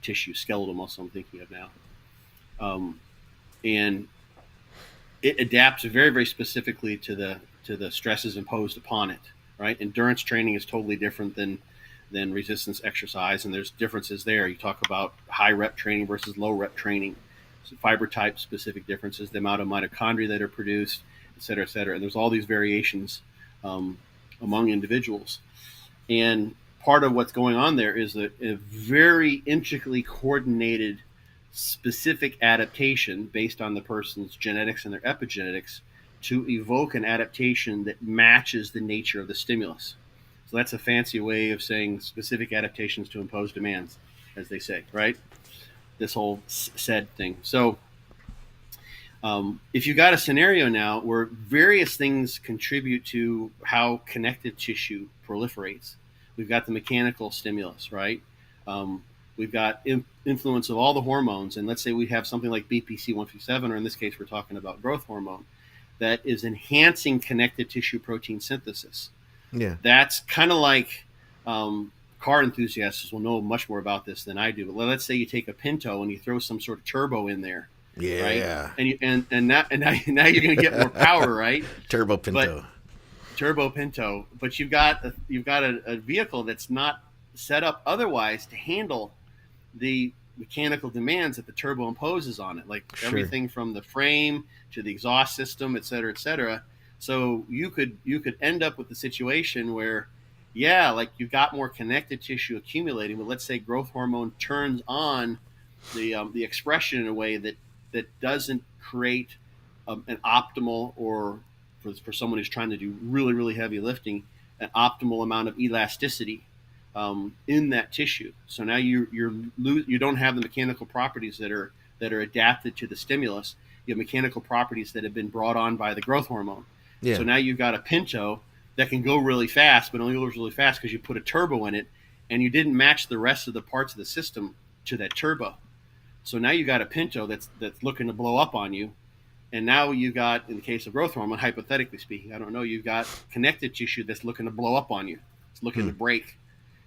tissue, skeletal muscle I'm thinking of now. And it adapts very, very specifically to the stresses imposed upon it, right? Endurance training is totally different than resistance exercise, and there's differences there. You talk about high rep training versus low rep training, so fiber type specific differences, the amount of mitochondria that are produced, et cetera, et cetera. And there's all these variations among individuals. And part of what's going on there is a very intricately coordinated specific adaptation based on the person's genetics and their epigenetics to evoke an adaptation that matches the nature of the stimulus. So that's a fancy way of saying specific adaptations to impose demands, as they say, right? This whole SAID thing. So if you got a scenario now where various things contribute to how connective tissue proliferates, we've got the mechanical stimulus, right? We've got influence of all the hormones, and let's say we have something like BPC 157, or in this case, we're talking about growth hormone, that is enhancing connective tissue protein synthesis. Yeah, that's kind of like car enthusiasts will know much more about this than I do. But let's say you take a Pinto and you throw some sort of turbo in there, yeah, right? And now you're going to get more power, right? Turbo Pinto. But you've got a vehicle that's not set up otherwise to handle the mechanical demands that the turbo imposes on it, like everything from the frame to the exhaust system, et cetera, et cetera. So you could end up with the situation where, like you've got more connective tissue accumulating, but let's say growth hormone turns on the expression in a way that doesn't create an optimal, or for someone who's trying to do really, really heavy lifting, an optimal amount of elasticity in that tissue. So now you don't have the mechanical properties that are adapted to the stimulus. You have mechanical properties that have been brought on by the growth hormone. Yeah. So now you've got a Pinto that can go really fast, but only goes really fast because you put a turbo in it, and you didn't match the rest of the parts of the system to that turbo. So now you got a Pinto that's looking to blow up on you, and now you got, in the case of growth hormone, hypothetically speaking, I don't know, you've got connective tissue that's looking to blow up on you. It's looking to break,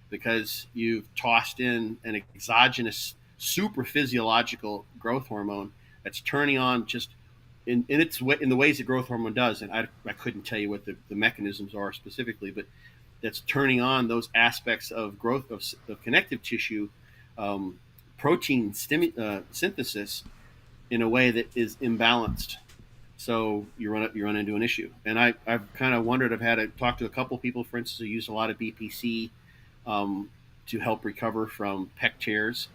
because you've tossed in an exogenous, super physiological growth hormone that's turning on just in the ways that growth hormone does. And I couldn't tell you what the mechanisms are specifically, but that's turning on those aspects of growth of connective tissue protein synthesis in a way that is imbalanced. So you run into an issue. And I've kind of wondered, I've had to talk to a couple people, for instance, who use a lot of BPC to help recover from pec tears.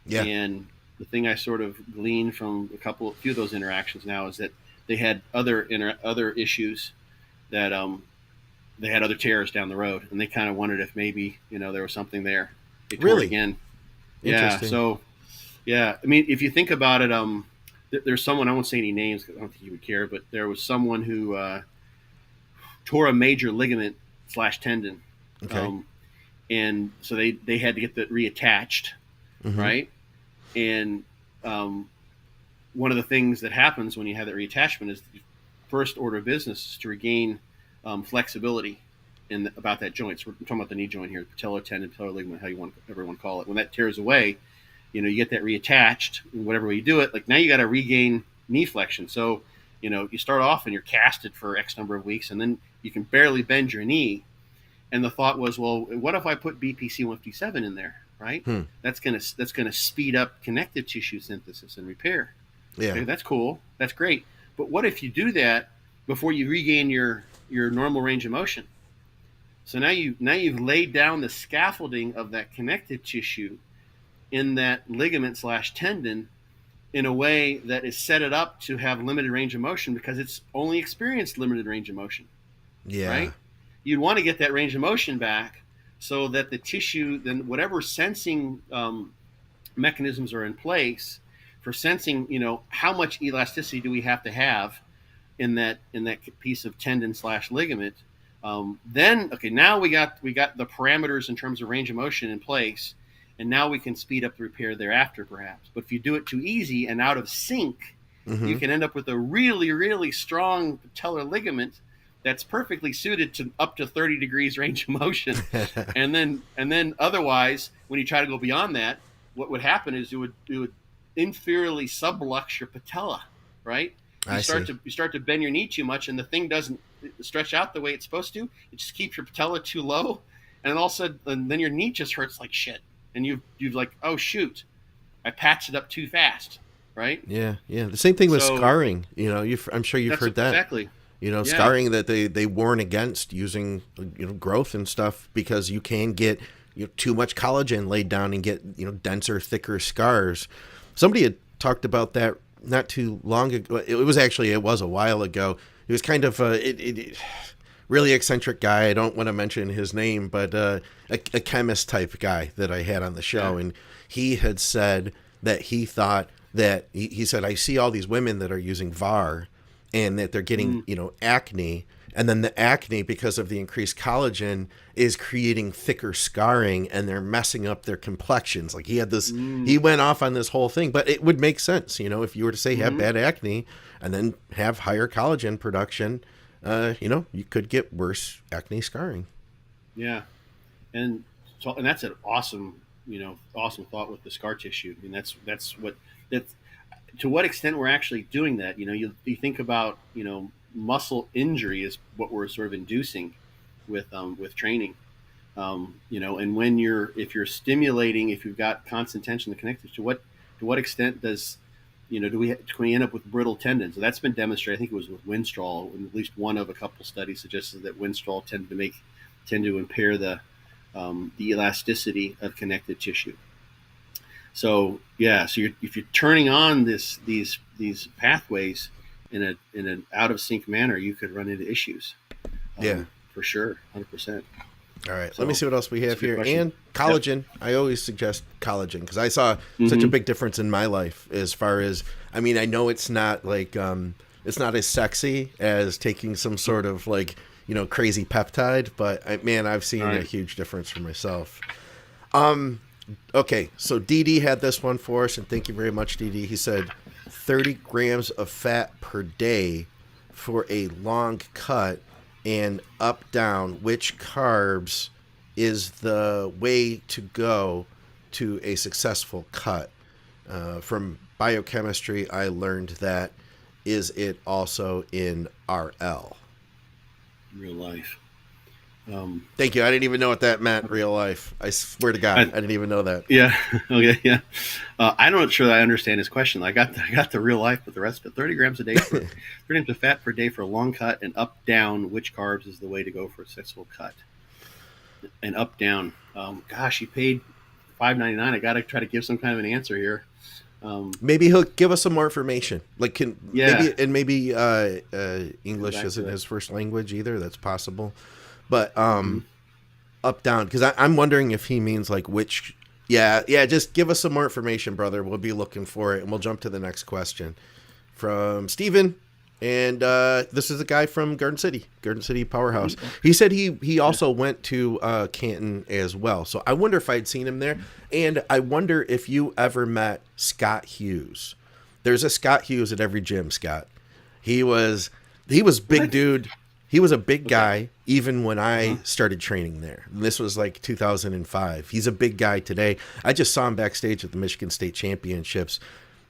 Yeah. And the thing I sort of gleaned from a few of those interactions now is that they had other issues, that they had other tears down the road, and they kind of wondered if maybe there was something there. They tore it again. Yeah. So I mean, if you think about it, there's someone, I won't say any names because I don't think you would care, but there was someone who tore a major ligament / tendon. Okay. And so they had to get that reattached, right? And one of the things that happens when you have that reattachment is the first order of business is to regain flexibility about that joint. So we're talking about the knee joint here, patellar tendon, patellar ligament, everyone call it. When that tears away, you get that reattached in whatever way you do it. Like now you got to regain knee flexion. So, you start off and you're casted for X number of weeks, and then you can barely bend your knee. And the thought was, well, what if I put BPC 157 in there, right? That's gonna speed up connective tissue synthesis and repair. Yeah, okay, that's cool. That's great. But what if you do that before you regain your normal range of motion? So now you've laid down the scaffolding of that connective tissue in that ligament / tendon in a way that is set it up to have limited range of motion because it's only experienced limited range of motion. Yeah. Right? You'd want to get that range of motion back so that the tissue, then whatever sensing mechanisms are in place for sensing, how much elasticity do we have to have in that piece of tendon / ligament. Then, okay, now we got the parameters in terms of range of motion in place, and now we can speed up the repair thereafter, perhaps. But if you do it too easy and out of sync, you can end up with a really, really strong patellar ligament that's perfectly suited to up to 30 degrees range of motion. and then otherwise, when you try to go beyond that, what would happen is it would inferiorly sublux your patella, right? You start to bend your knee too much, and the thing doesn't stretch out the way it's supposed to. It just keeps your patella too low, and all of a sudden, then your knee just hurts like shit, and you've like, oh shoot, I patched it up too fast, right? Yeah. The same thing with scarring. I'm sure you've heard that. Exactly. Scarring that they warn against using growth and stuff because you can get too much collagen laid down and get denser, thicker scars. Somebody had talked about that not too long ago. It was a while ago. He was kind of a really eccentric guy. I don't want to mention his name, but a chemist type guy that I had on the show. And he had said that he thought that, he said, I see all these women that are using VAR and that they're getting, acne. And then the acne, because of the increased collagen, is creating thicker scarring, and they're messing up their complexions. Like he had this, he went off on this whole thing, but it would make sense, if you were to say have bad acne and then have higher collagen production, you could get worse acne scarring. Yeah, and that's an awesome, awesome thought with the scar tissue. I mean, that's to what extent we're actually doing that. You think about, muscle injury is what we're sort of inducing with training, and if you're stimulating, if you've got constant tension connected, to what extent does, can we end up with brittle tendons? So that's been demonstrated. I think it was with Winstrol, and at least one of a couple studies suggested that Winstrol tend to impair the elasticity of connective tissue. So if you're turning on these pathways in an out of sync manner, you could run into issues. For sure, 100%. All right, let me see what else we have here. Question. And collagen. Yep. I always suggest collagen because I saw such a big difference in my life as far as, I know it's not like it's not as sexy as taking some sort of crazy peptide, but I've seen a huge difference for myself. Okay, so DD had this one for us, and thank you very much, DD. He said 30 grams of fat per day for a long cut and up down. Which carbs is the way to go to a successful cut? From biochemistry, I learned that. Is it also in RL? Real life. Thank you. I didn't even know what that meant, real life. I swear to God, I didn't even know that. Yeah. Okay. Yeah. I'm not sure that I understand his question. I got the real life, but the rest of it, 30 grams a day, 30 grams of fat per day for a long cut, and up down. Which carbs is the way to go for a successful cut? And up down. Gosh, he paid $5.99. I got to try to give some kind of an answer here. Maybe he'll give us some more information. Maybe English isn't his first language either. That's possible. But up down, because I'm wondering if he means which. Just give us some more information, brother. We'll be looking for it, and we'll jump to the next question from Steven. And this is a guy from Garden City Powerhouse. He said he also went to Canton as well. So I wonder if I'd seen him there. And I wonder if you ever met Scott Hughes. There's a Scott Hughes at every gym, Scott. He was big dude. He was a big guy even when I started training there. And this was 2005. He's a big guy today. I just saw him backstage at the Michigan State Championships.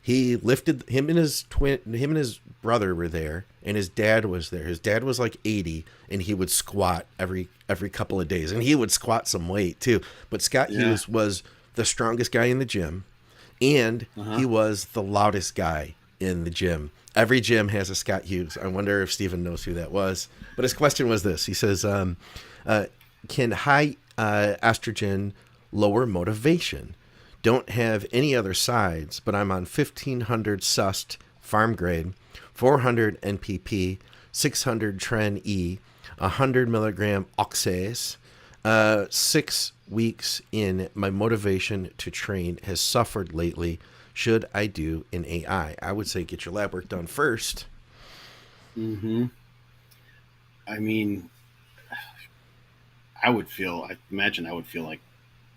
He lifted him and his brother were there, and his dad was there. His dad was 80, and he would squat every couple of days, and he would squat some weight too. But Scott Hughes was the strongest guy in the gym, and he was the loudest guy in the gym. Every gym has a Scott Hughes. I wonder if Steven knows who that was. But his question was this. He says, can high estrogen lower motivation? don't have any other sides, but I'm on 1500 SUST farm grade, 400 NPP, 600 Tren E, 100 milligram oxaze. 6 weeks in, my motivation to train has suffered lately. Should I do an AI? I would say get your lab work done first. Mm-hmm. I mean, I imagine I would feel like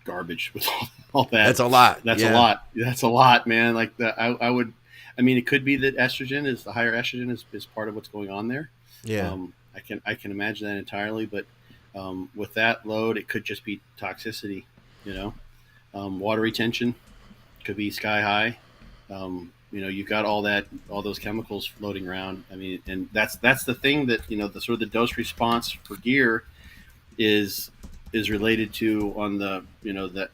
garbage with all that. That's a lot. That's a lot. That's a lot, man. Like that, I would. I mean, it could be that the higher estrogen is part of what's going on there. Yeah. I can imagine that entirely, but with that load, it could just be toxicity. Water retention could be sky high. You've got all those chemicals floating around. I mean, and that's the thing that the sort of the dose response for gear is related to on the that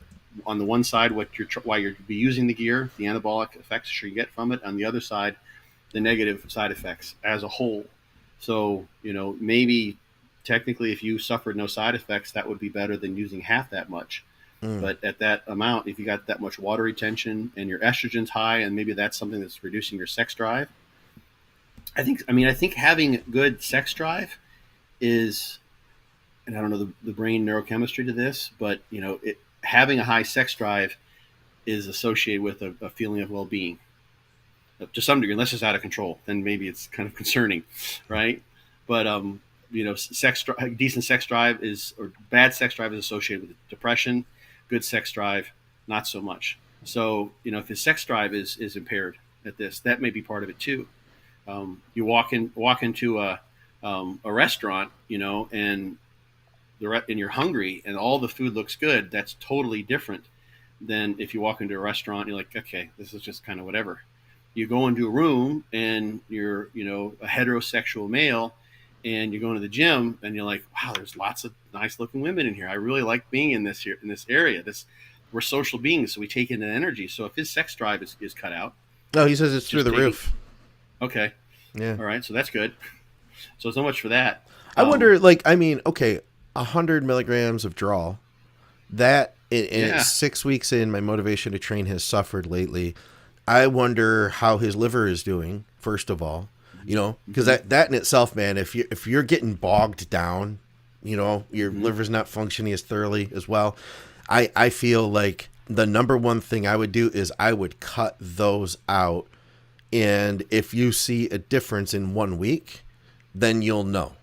on the one side why you're be using the gear, the anabolic effects you get from it. On the other side, the negative side effects as a whole. So maybe technically if you suffered no side effects, that would be better than using half that much. But at that amount, if you got that much water retention and your estrogen's high, and maybe that's something that's reducing your sex drive, I think having good sex drive is, and I don't know the brain neurochemistry to this, but having a high sex drive is associated with a feeling of well-being to some degree. Unless it's out of control, then maybe it's kind of concerning, right? But decent sex drive or bad sex drive is associated with depression. Good sex drive, not so much. So if his sex drive is impaired at this, that may be part of it too. You walk into a restaurant, and you're hungry and all the food looks good. That's totally different than if you walk into a restaurant and you're like, okay, this is just kind of whatever. You go into a room and you're a heterosexual male, and you're going to the gym and you're like, wow, there's lots of nice looking women in here. I really like being in this area. We're social beings, so we take in energy. So if his sex drive is cut out. No, he says it's through the roof. Okay. Yeah. All right. So that's good. So much for that. I wonder, okay, 100 milligrams of draw, that in 6 weeks in, my motivation to train has suffered lately. I wonder how his liver is doing, first of all. Because that in itself, man, if you're getting bogged down, your liver's not functioning as thoroughly as well. I feel like the number one thing I would do is I would cut those out. And if you see a difference in 1 week, then you'll know.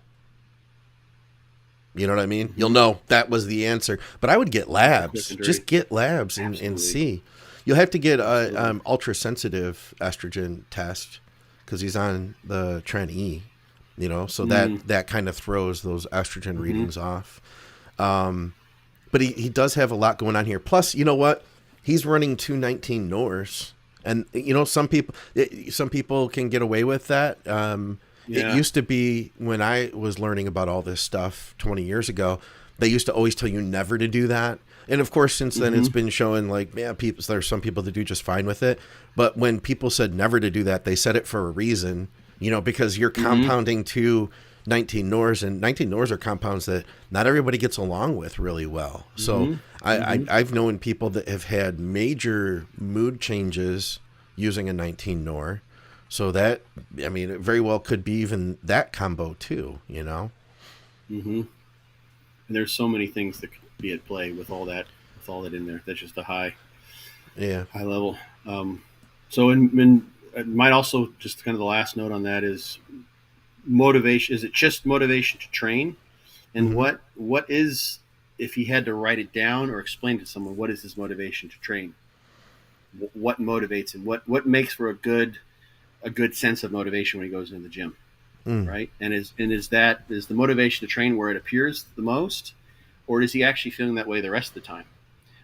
You know what I mean? You'll know that was the answer. But I would get labs. Just get labs and see. You'll have to get a ultra-sensitive estrogen test, because he's on the Tren E, so that kind of throws those estrogen readings off. But he does have a lot going on here. Plus, you know what? He's running 219 Nors, and some people can get away with that. It used to be, when I was learning about all this stuff 20 years ago, they used to always tell you never to do that. And of course, since then, it's been showing there's some people that do just fine with it. But when people said never to do that, they said it for a reason, because you're compounding 219 Nors, and 19 Nors are compounds that not everybody gets along with really well. So I've known people that have had major mood changes using a 19 Nor. So that, it very well could be even that combo too, And there's so many things that could be at play with all that in there. That's just a high level. So it might also, just kind of the last note on that is motivation. Is it just motivation to train? And what is, if he had to write it down or explain to someone, what is his motivation to train? What motivates him? What makes for a good sense of motivation when he goes into the gym, right? And is the motivation to train where it appears the most, or is he actually feeling that way the rest of the time?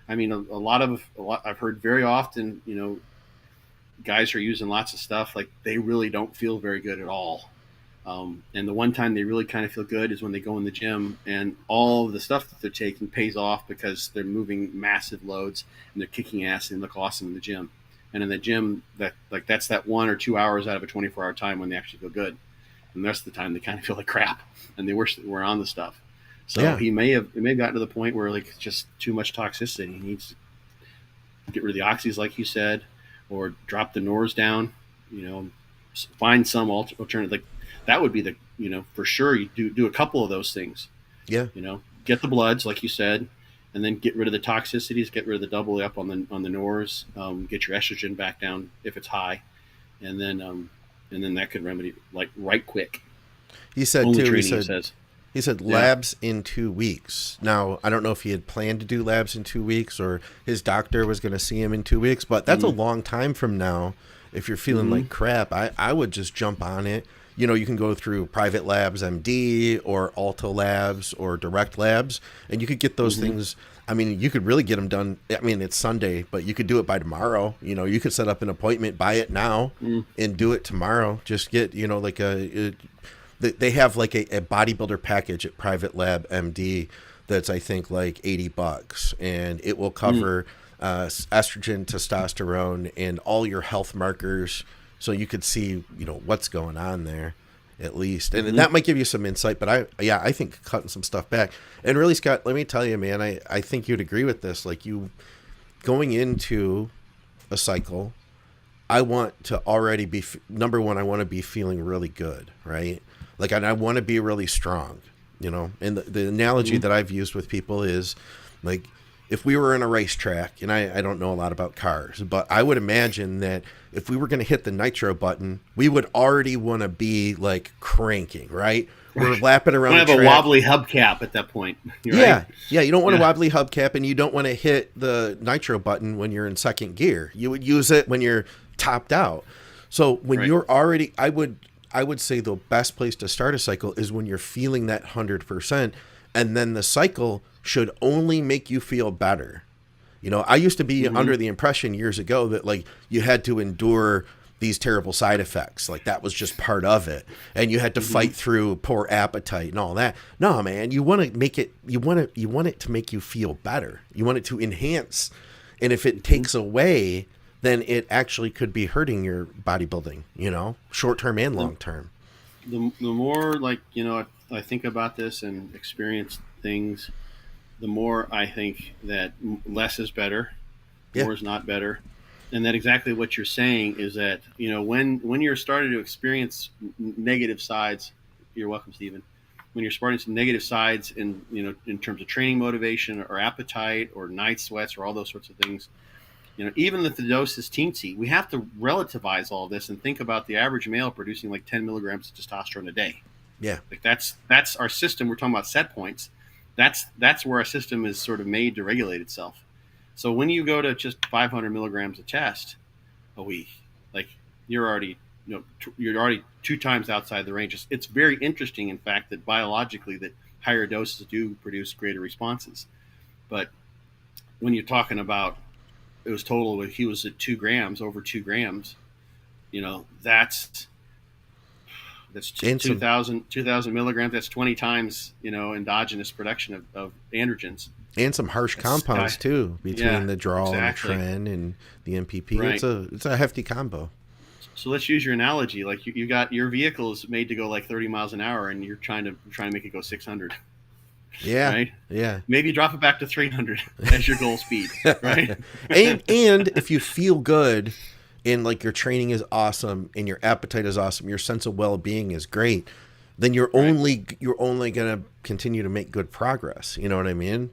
I mean, a lot I've heard very often, guys are using lots of stuff, like they really don't feel very good at all. And the one time they really kind of feel good is when they go in the gym and all of the stuff that they're taking pays off, because they're moving massive loads and they're kicking ass and look awesome in the gym. And in the gym, that's that 1 or 2 hours out of a 24-hour time when they actually feel good. And the rest of the time they kind of feel like crap and they wish they were on the stuff. So it may have gotten to the point where it's just too much toxicity. He needs get rid of the oxys, like you said, or drop the NORs down. Find some alternative. Like that would be for sure. You do a couple of those things. Yeah. Get the bloods, like you said, and then get rid of the toxicities. Get rid of the double up on the NORs. Get your estrogen back down if it's high, and then that could remedy like right quick. He said Only too. training, He said labs in 2 weeks. Now, I don't know if he had planned to do labs in 2 weeks or his doctor was going to see him in 2 weeks, but that's a long time from now. If you're feeling like crap, I would just jump on it. You can go through Private Labs MD or Alta Labs or Direct Labs, and you could get those things. I mean, you could really get them done. I mean, it's Sunday, but you could do it by tomorrow. You could set up an appointment, buy it now, and do it tomorrow. Just get, like they have like a bodybuilder package at Private Lab MD that's, I think, like $80, and it will cover estrogen, testosterone, and all your health markers, so you could see what's going on there at least, and that might give you some insight. But I think cutting some stuff back, and really, Scott, let me tell you, man, I think you'd agree with this. Like, you going into a cycle, I want to already be number one. I want to be feeling really good, right? Like, and I want to be really strong, and the analogy that I've used with people is like, if we were in a racetrack, and I don't know a lot about cars, but I would imagine that if we were going to hit the nitro button, we would already want to be like cranking, right? We're lapping around the track. You have a wobbly hubcap at that point. Right? Yeah. You don't want a wobbly hubcap, and you don't want to hit the nitro button when you're in second gear. You would use it when you're topped out. So when you're already, I would say the best place to start a cycle is when you're feeling that 100%, and then the cycle should only make you feel better. I used to be under the impression years ago that like you had to endure these terrible side effects, like that was just part of it, and you had to fight through poor appetite and all that. No, man, you want to make it. You want it to make you feel better. You want it to enhance, and if it takes away, then it actually could be hurting your bodybuilding, short term and long term. The more like, I think about this and experience things, the more I think that less is better, more is not better. And that exactly what you're saying is that, when you're starting to experience negative sides, you're welcome, Stephen. When you're starting some negative sides in terms of training motivation or appetite or night sweats or all those sorts of things, even if the dose is teensy, we have to relativize all this and think about the average male producing like 10 milligrams of testosterone a day. Yeah. Like that's our system. We're talking about set points. That's where our system is sort of made to regulate itself. So when you go to just 500 milligrams of test a week, like you're already 2 times outside the range. It's very interesting, in fact, that biologically that higher doses do produce greater responses. But when you're talking about it was total, he was at 2 grams, over 2 grams, that's 2,000 milligrams. That's 20 times, endogenous production of androgens. And some harsh compounds too, between the draw and the tren and the MPP. Right. It's a hefty combo. So let's use your analogy. Like you got your vehicle is made to go like 30 miles an hour, and you're trying to make it go 600. Yeah. Right. Yeah. Maybe drop it back to 300 as your goal speed. Right. and if you feel good, and like your training is awesome, and your appetite is awesome, your sense of well-being is great, then you're only gonna continue to make good progress. You know what I mean?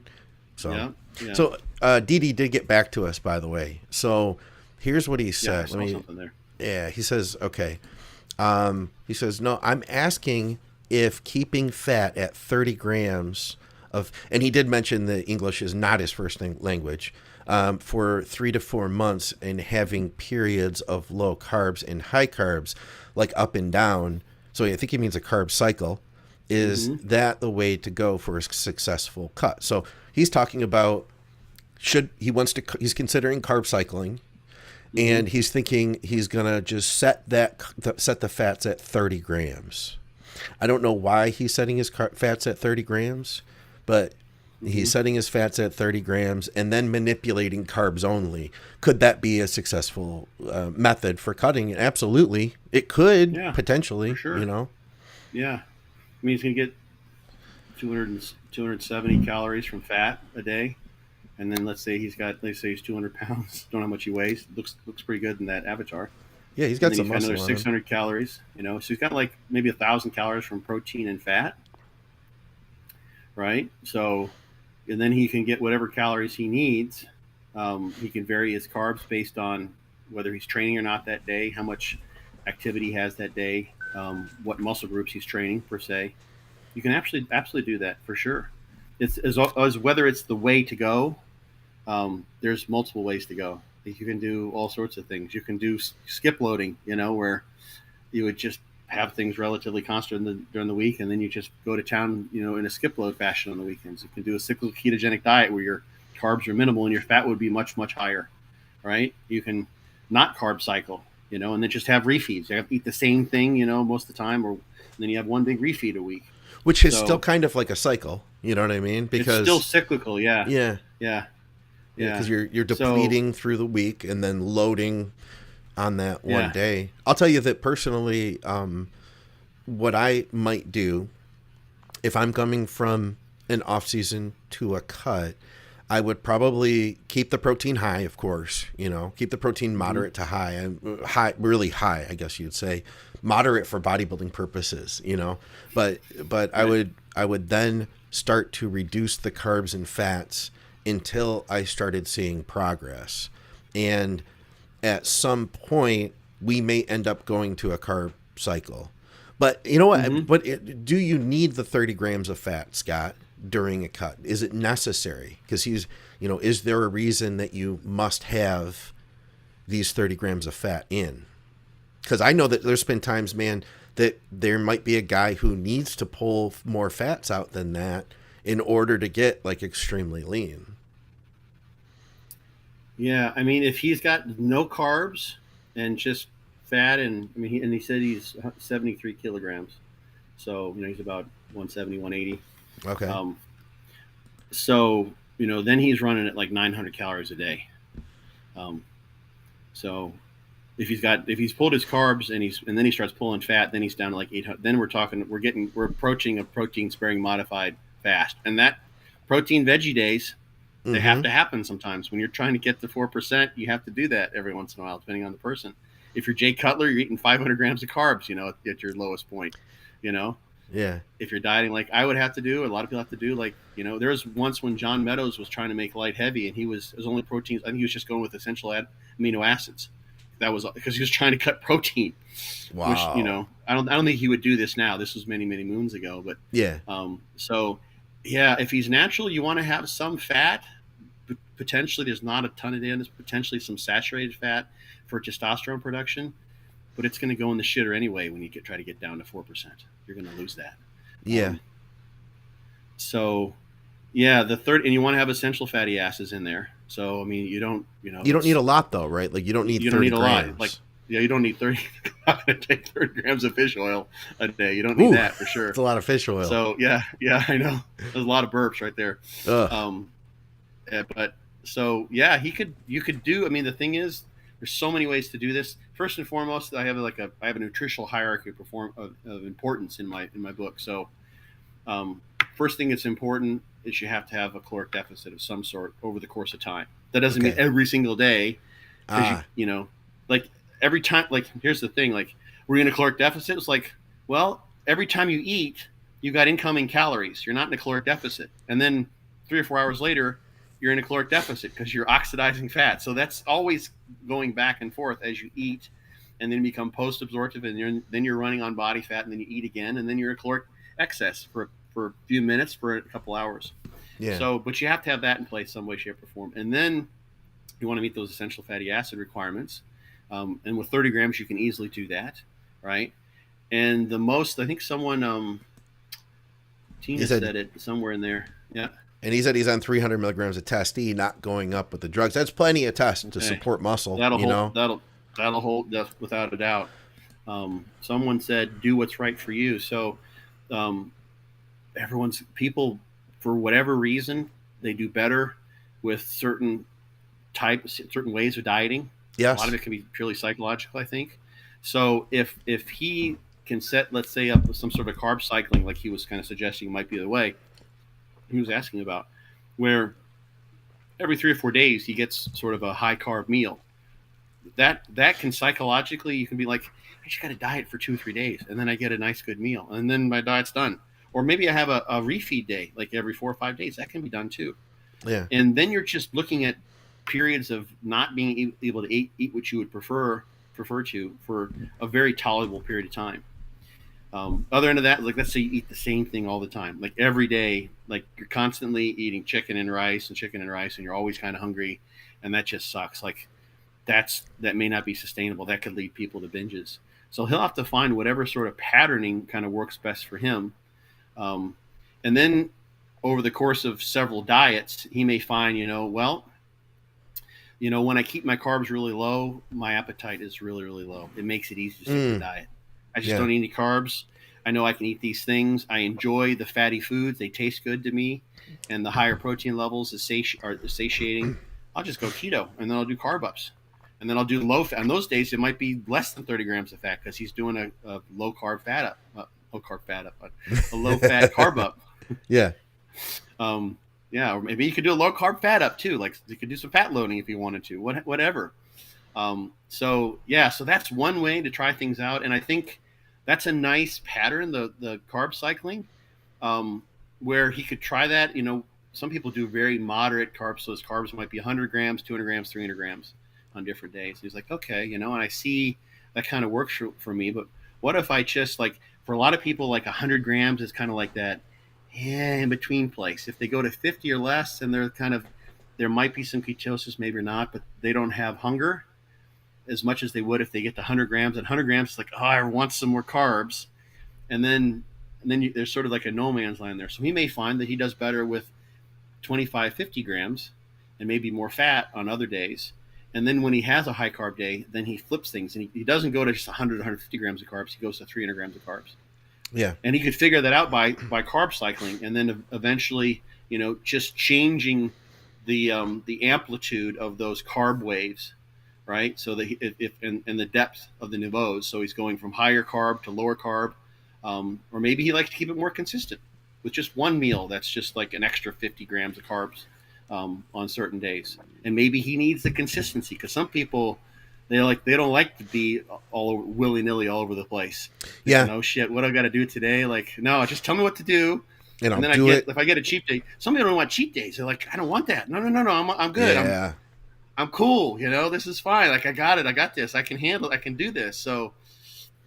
So, So Didi did get back to us, by the way. So here's what he said. Yeah, I saw something there. Yeah, he says, okay. He says, no, I'm asking if keeping fat at 30 grams of, and he did mention that English is not his first language, for 3 to 4 months and having periods of low carbs and high carbs, like up and down. So I think he means a carb cycle. Is that the way to go for a successful cut? So he's talking about he's considering carb cycling, and he's thinking he's gonna just set the fats at 30 grams. I don't know why he's setting his fats at 30 grams, but he's setting his fats at 30 grams and then manipulating carbs only. Could that be a successful method for cutting? Absolutely, it could potentially. For sure. Yeah. I mean, he's going to get 270 calories from fat a day. and then let's say he's 200 pounds. Don't know how much he weighs. Looks pretty good in that avatar. Yeah, he's And got then some he's got muscle another on him. 600 calories. So he's got like maybe 1,000 calories from protein and fat, right? So, and then he can get whatever calories he needs. He can vary his carbs based on whether he's training or not that day, how much activity he has that day, what muscle groups he's training per se. You can absolutely do that for sure. It's as whether it's the way to go. There's multiple ways to go. You can do all sorts of things. You can do skip loading, where you would just have things relatively constant during the week, and then you just go to town, in a skip load fashion on the weekends. You can do a cyclical ketogenic diet where your carbs are minimal and your fat would be much, much higher, right? You can not carb cycle, and then just have refeeds. You have to eat the same thing, most of the time, or then you have one big refeed a week. Which is still So kind of like a cycle, you know what I mean? it's still Because cyclical, yeah, yeah, yeah, yeah, yeah. because you're So depleting through the week and then loading on that one yeah, day. I'll tell you that personally, what I might do if I'm coming from an off season to a cut, I would probably keep the protein high, of course. Keep the protein mm-hmm, moderate to high, really high, I guess you'd say, moderate for bodybuilding purposes. But right. I would then start to reduce the carbs and fats until I started seeing progress, and at some point we may end up going to a carb cycle. But you know what? Mm-hmm. Do you need the 30 grams of fat, Scott, during a cut? Is it necessary? Because is there a reason that you must have these 30 grams of fat in? Because I know that there's been times, man, that there might be a guy who needs to pull more fats out than that in order to get like extremely lean. Yeah, I mean, if he's got no carbs and just fat, and I mean, he said he's 73 kilograms, so he's about 170, 180. Okay. Um, so then he's running at like 900 calories a day. Um, so if he's pulled his carbs and then he starts pulling fat, then he's down to like 800. Then we're approaching a protein sparing modified fast, and that protein veggie days, they have Mm-hmm. to happen sometimes. When you're trying to get to 4%, you have to do that every once in a while, depending on the person. If you're Jay Cutler, you're eating 500 grams of carbs, at your lowest point. You know, Yeah. if you're dieting like I would have to do, a lot of people have to do, like, there was once when John Meadows was trying to make light heavy, and it was only proteins. I think he was just going with essential amino acids. That was because he was trying to cut protein, which, Wow. I don't think he would do this now. This was many, many moons ago. But Yeah. so yeah, if he's natural, you want to have some fat. Potentially, there's not a ton of it in. There's potentially some saturated fat for testosterone production, but it's going to go in the shitter anyway when you try to get down to 4%. You're going to lose that. Yeah. Um, so, yeah, the third, and you want to have essential fatty acids in there. So, I mean, you don't, You don't need a lot though, right? Like you don't need you don't 30 need a lot. Like, grams. yeah, you don't need 30. I'm going to take 30 grams of fish oil a day. You don't need Ooh, that for it's sure. a lot of fish oil. So, yeah, yeah, I know. There's a lot of burps right there. Ugh. Um, but so yeah, you could do. I mean, the thing is, there's so many ways to do this. First and foremost, I have a nutritional hierarchy of importance in my book. So first thing that's important is you have to have a caloric deficit of some sort over the course of time. That doesn't mean Okay. every single day, because Ah. like every time. Like, here's the thing: like, we're in a caloric deficit. It's like, well, every time you eat, you got incoming calories. You're not in a caloric deficit, and then 3 or 4 hours later, you're in a caloric deficit because you're oxidizing fat. So that's always going back and forth as you eat, and then become post-absorptive, and then you're running on body fat, and then you eat again, and then you're in caloric excess for a few minutes, for a couple hours. Yeah. So, but you have to have that in place some way, shape, or form, and then you want to meet those essential fatty acid requirements. And with 30 grams, you can easily do that, right? And the most, I think He Tina said, said it somewhere in there. Yeah. and he said he's on 300 milligrams of Test-E, not going up with the drugs. That's plenty of test to Okay. support muscle. That'll You hold. know. That'll hold. That's without a doubt. Someone said, "Do what's right for you." So, um, people, for whatever reason, they do better with certain ways of dieting. A lot of Yes. it can be purely psychological, I think. So if he can set, let's say, up some sort of carb cycling, like he was kind of suggesting might be the way he was asking about, where every 3 or 4 days he gets sort of a high carb meal. That can psychologically, you can be like, I just got to diet for 2 or 3 days, and then I get a nice good meal, and then my diet's done. Or maybe I have a refeed day, like every 4 or 5 days. That can be done too. Yeah. And then you're just looking at periods of not being able to eat what you would prefer to for a very tolerable period of time. Other end of that, like let's say you eat the same thing all the time, like every day, like you're constantly eating chicken and rice and chicken and rice, and you're always kind of hungry, and that just sucks. Like that may not be sustainable. That could lead people to binges. So he'll have to find whatever sort of patterning kind of works best for him. And then over the course of several diets, he may find, when I keep my carbs really low, my appetite is really, really low. It makes it easy to stick to the diet. I just don't eat any carbs. I know I can eat these things. I enjoy the fatty foods. They taste good to me. And the higher protein levels are satiating. I'll just go keto, and then I'll do carb ups. And then I'll do low fat. On those days, it might be less than 30 grams of fat because he's doing a low carb fat up. A low fat carb up. Yeah. Or maybe you could do a low carb fat up too. Like you could do some fat loading if you wanted to, whatever. So that's one way to try things out. And I think that's a nice pattern, the carb cycling, where he could try that. Some people do very moderate carbs. So his carbs might be 100 grams, 200 grams, 300 grams on different days. He's like, okay, and I see that kind of works for me. But what if I just for a lot of people, 100 grams is kind of like that in between place. If they go to 50 or less, and there might be some ketosis, maybe or not, but they don't have hunger as much as they would if they get to 100 grams. And 100 grams is like, oh, I want some more carbs. And then there's sort of like a no man's land there. So he may find that he does better with 25, 50 grams and maybe more fat on other days. And then when he has a high carb day, then he flips things, and he doesn't go to just 100, 150 grams of carbs. He goes to 300 grams of carbs. Yeah. And he could figure that out by carb cycling, and then eventually, just changing the amplitude of those carb waves, right? So that and the depth of the niveaus. So he's going from higher carb to lower carb, or maybe he likes to keep it more consistent with just one meal that's just like an extra 50 grams of carbs on certain days. And maybe he needs the consistency, because some people, they don't like to be all willy-nilly all over the place. Yeah. No shit, what I got to do today? No, just tell me what to do. And then if I get a cheat day, some people don't want cheat days. They're like, I don't want that. No, I'm good. Yeah. I'm cool. This is fine. I got it. I got this. I can handle it. I can do this. So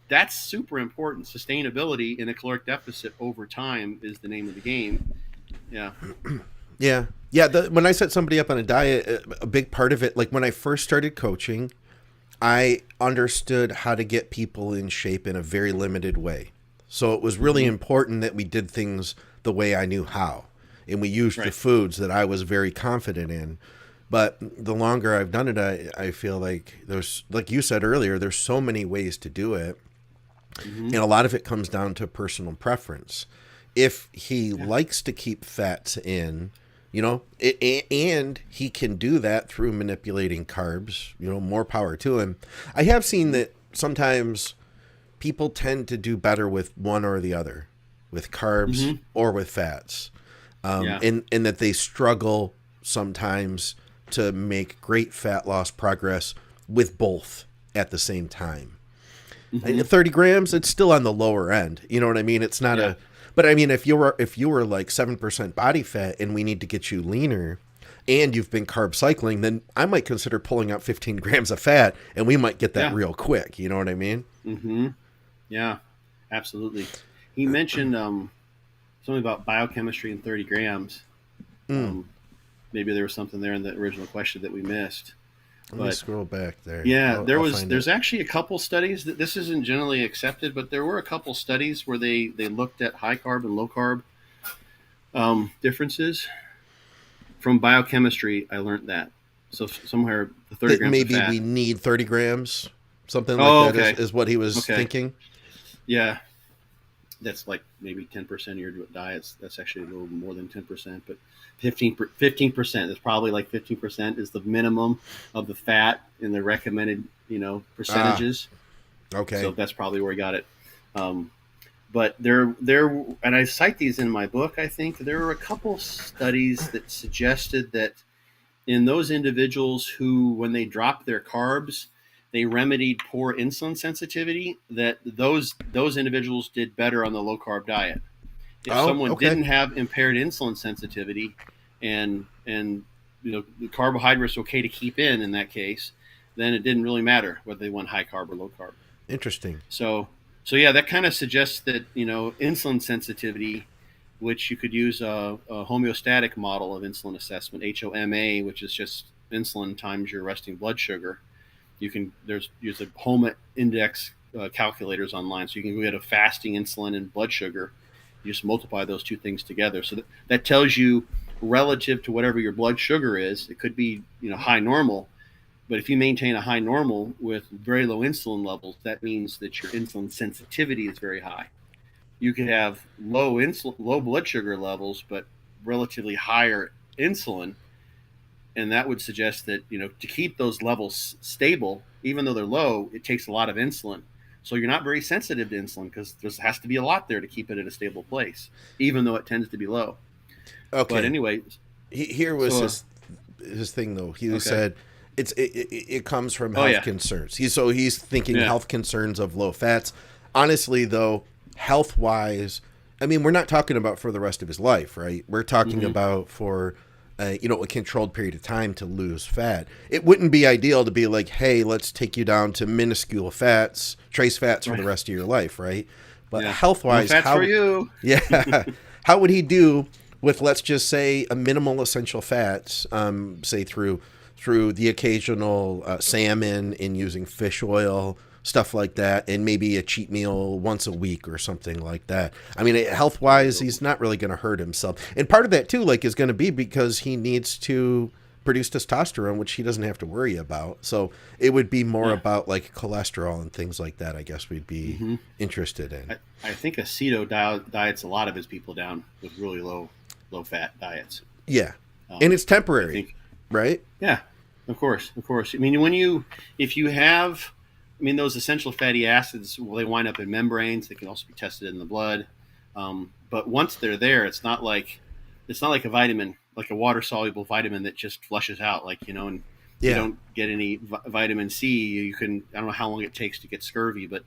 that's super important. Sustainability in a caloric deficit over time is the name of the game. Yeah. Yeah. Yeah. When I set somebody up on a diet, a big part of it, like when I first started coaching, I understood how to get people in shape in a very limited way. So it was really important that we did things the way I knew how. And we used the foods that I was very confident in. But the longer I've done it, I feel like there's, like you said earlier, there's so many ways to do it. And a lot of it comes down to personal preference. If he likes to keep fats in, and he can do that through manipulating carbs, more power to him. I have seen that sometimes people tend to do better with one or the other, with carbs or with fats. And that they struggle sometimes to make great fat loss progress with both at the same time. 30 grams, it's still on the lower end. You know what I mean? It's not but I mean, if you were like 7% body fat and we need to get you leaner and you've been carb cycling, then I might consider pulling out 15 grams of fat, and we might get that real quick. You know what I mean? Yeah, absolutely. He mentioned something about biochemistry and 30 grams. Maybe there was something there in the original question that we missed. Let me scroll back there. Yeah, there's actually a couple studies that this isn't generally accepted, but there were a couple studies where they looked at high carb and low carb differences. From biochemistry, I learned that. So somewhere the 30 grams maybe of fat. We need 30 grams, something like that okay. is what he was thinking. Yeah. That's like maybe 10% of your diets. That's actually a little more than 10%, but 15% is probably like 15% is the minimum of the fat in the recommended, percentages. Okay. So that's probably where he got it. But there, and I cite these in my book. I think there were a couple studies that suggested that in those individuals who, when they dropped their carbs, they remedied poor insulin sensitivity, that those individuals did better on the low carb diet. If Oh, someone okay. didn't have impaired insulin sensitivity, and the carbohydrates okay to keep in that case, then it didn't really matter whether they went high carb or low carb. Interesting. So yeah, that kind of suggests that insulin sensitivity, which you could use a homeostatic model of insulin assessment, HOMA, which is just insulin times your resting blood sugar. You can there's a HOMA index calculators online, so you can go get a fasting insulin and blood sugar. You just multiply those two things together, so that tells you relative to whatever your blood sugar is. It could be high normal, but if you maintain a high normal with very low insulin levels, that means that your insulin sensitivity is very high. You could have low blood sugar levels, but relatively higher insulin, and that would suggest that to keep those levels stable, even though they're low, it takes a lot of insulin. So you're not very sensitive to insulin because there has to be a lot there to keep it at a stable place, even though it tends to be low. But Okay. anyway, Here was so his thing though. He okay, said it comes from oh health yeah, concerns. He's thinking yeah, health concerns of low fats. Honestly though, health wise, I mean, we're not talking about for the rest of his life, right? We're talking mm-hmm. about for a controlled period of time to lose fat. It wouldn't be ideal to be like, hey, let's take you down to minuscule fats, trace fats for the Right, rest of your life, right? But yeah, health no wise, fats for you. yeah, how would he do with, let's just say, a minimal essential fats, say through the occasional salmon and using fish oil, stuff like that, and maybe a cheat meal once a week or something like that. I mean, health wise, he's not really going to hurt himself, and part of that too, like, is going to be because he needs to produce testosterone, which he doesn't have to worry about. So it would be more Yeah. about like cholesterol and things like that. I guess we'd be Mm-hmm. interested in. I think aceto diets a lot of his people down with really low fat diets. Yeah, and it's I temporary, think, right? yeah, of course, of course. I mean, if you have, I mean, those essential fatty acids, well, they wind up in membranes. They can also be tested in the blood. But once they're there, it's not like a vitamin, like a water soluble vitamin that just flushes out, and you Yeah. don't get any vitamin C. You can, I don't know how long it takes to get scurvy, but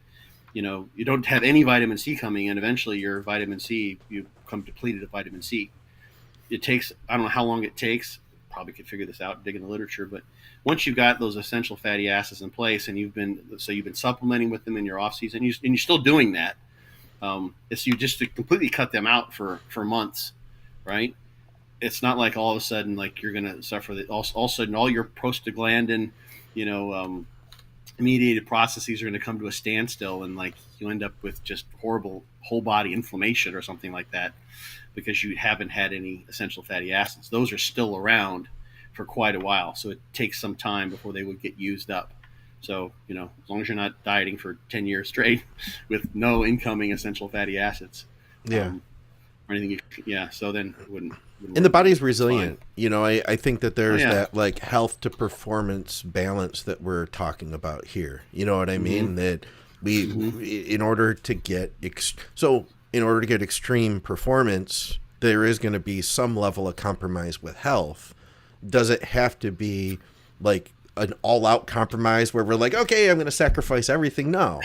you don't have any vitamin C coming in. Eventually, your vitamin C, you become depleted of vitamin C. It takes, I don't know how long it takes. Probably could figure this out digging the literature, but once you've got those essential fatty acids in place, and you've been supplementing with them in your off season, and you're still doing that. It's you just to completely cut them out for months, right? It's not like all of a sudden like you're gonna suffer all of a sudden all your prostaglandin, you know, mediated processes are going to come to a standstill, and like you end up with just horrible whole body inflammation or something like that because you haven't had any essential fatty acids. Those are still around for quite a while, so it takes some time before they would get used up. So as long as you're not dieting for 10 years straight with no incoming essential fatty acids, Yeah. um, or anything, yeah. So then it wouldn't And the work. body's It's fine. resilient. I think that Oh there's yeah. that like health to performance balance that we're talking about here. You know what I Mm-hmm. mean? That Mm-hmm. in order to get in order to get extreme performance, there is going to be some level of compromise with health. Does it have to be like an all-out compromise where we're like, okay, I'm going to sacrifice everything? No,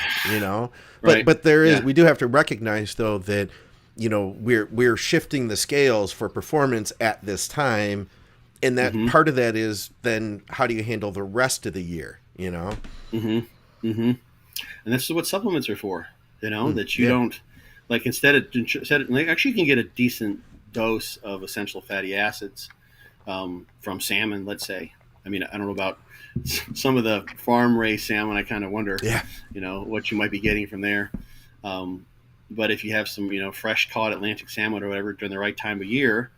Right. but there is. Yeah. We do have to recognize though that we're shifting the scales for performance at this time, and that Mm-hmm. part of that is then how do you handle the rest of the year? Mm-hmm. Mm-hmm. And this is what supplements are for. That you Yeah. don't like like, actually you can get a decent dose of essential fatty acids from salmon. Let's say. I mean, I don't know about some of the farm raised salmon. I kind of wonder, Yeah. what you might be getting from there. Um, but if you have some, fresh caught Atlantic salmon or whatever during the right time of year,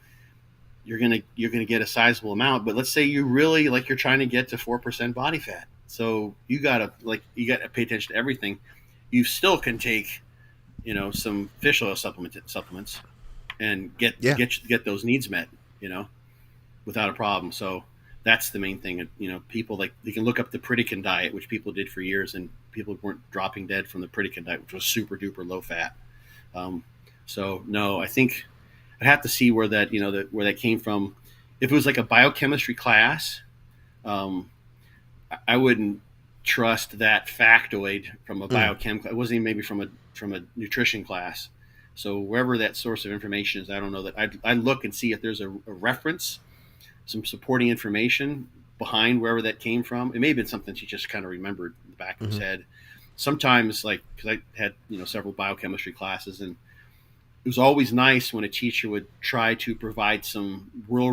you're gonna get a sizable amount. But let's say you really like you're trying to get to 4% body fat, so you gotta pay attention to everything. You still can take some fish oil supplements and get Yeah. get those needs met, you know, without a problem. So that's the main thing. People like you can look up the Pritikin diet, which people did for years, and people weren't dropping dead from the Pritikin diet, which was super duper low fat. Um, so no, I think I'd have to see where that came from. if it was like a biochemistry class, um, I wouldn't trust that factoid from a biochem. It wasn't even maybe from a nutrition class. So wherever that source of information is, I don't know that I'd look and see if there's a reference, some supporting information behind wherever that came from. It may have been something she just kind of remembered in the back of his head. Sometimes, like, because I had several biochemistry classes, and it was always nice when a teacher would try to provide some real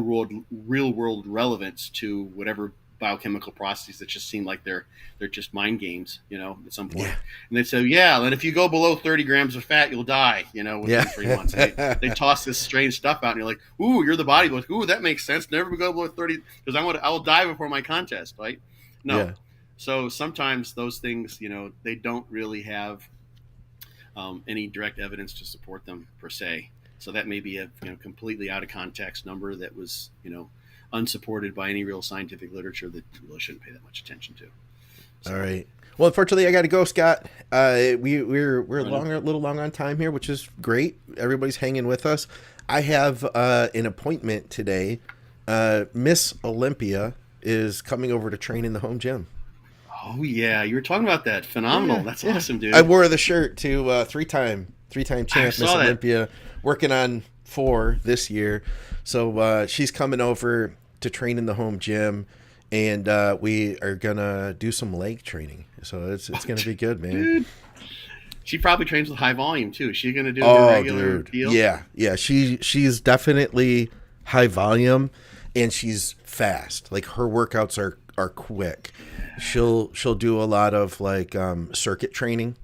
world relevance to whatever biochemical processes that just seem like they're just mind games, at some point. Yeah. And they'd say, yeah, and if you go below 30 grams of fat, you'll die, within 3 months. They toss this strange stuff out, and you're like, ooh, you're the bodybuilder. Ooh, that makes sense. Never go below 30 because I will die before my contest, right? No. Yeah. So sometimes those things, they don't really have any direct evidence to support them per se. So that may be a completely out of context number that was unsupported by any real scientific literature that you really shouldn't pay that much attention to. So. All right. Well, unfortunately, I got to go, Scott. We're a little long on time here, which is great. Everybody's hanging with us. I have an appointment today. Miss Olympia is coming over to train in the home gym. Oh yeah, you were talking about that. Phenomenal. That's awesome, dude. I wore the shirt to three-time champ Miss Olympia, working on 4 this year. So she's coming over to train in the home gym, and we are gonna do some leg training. So it's gonna be good, man. Dude. She probably trains with high volume too. Is she gonna do a regular deal? Yeah. She's definitely high volume, and she's fast. Like, her workouts are quick. She'll do a lot of like circuit training,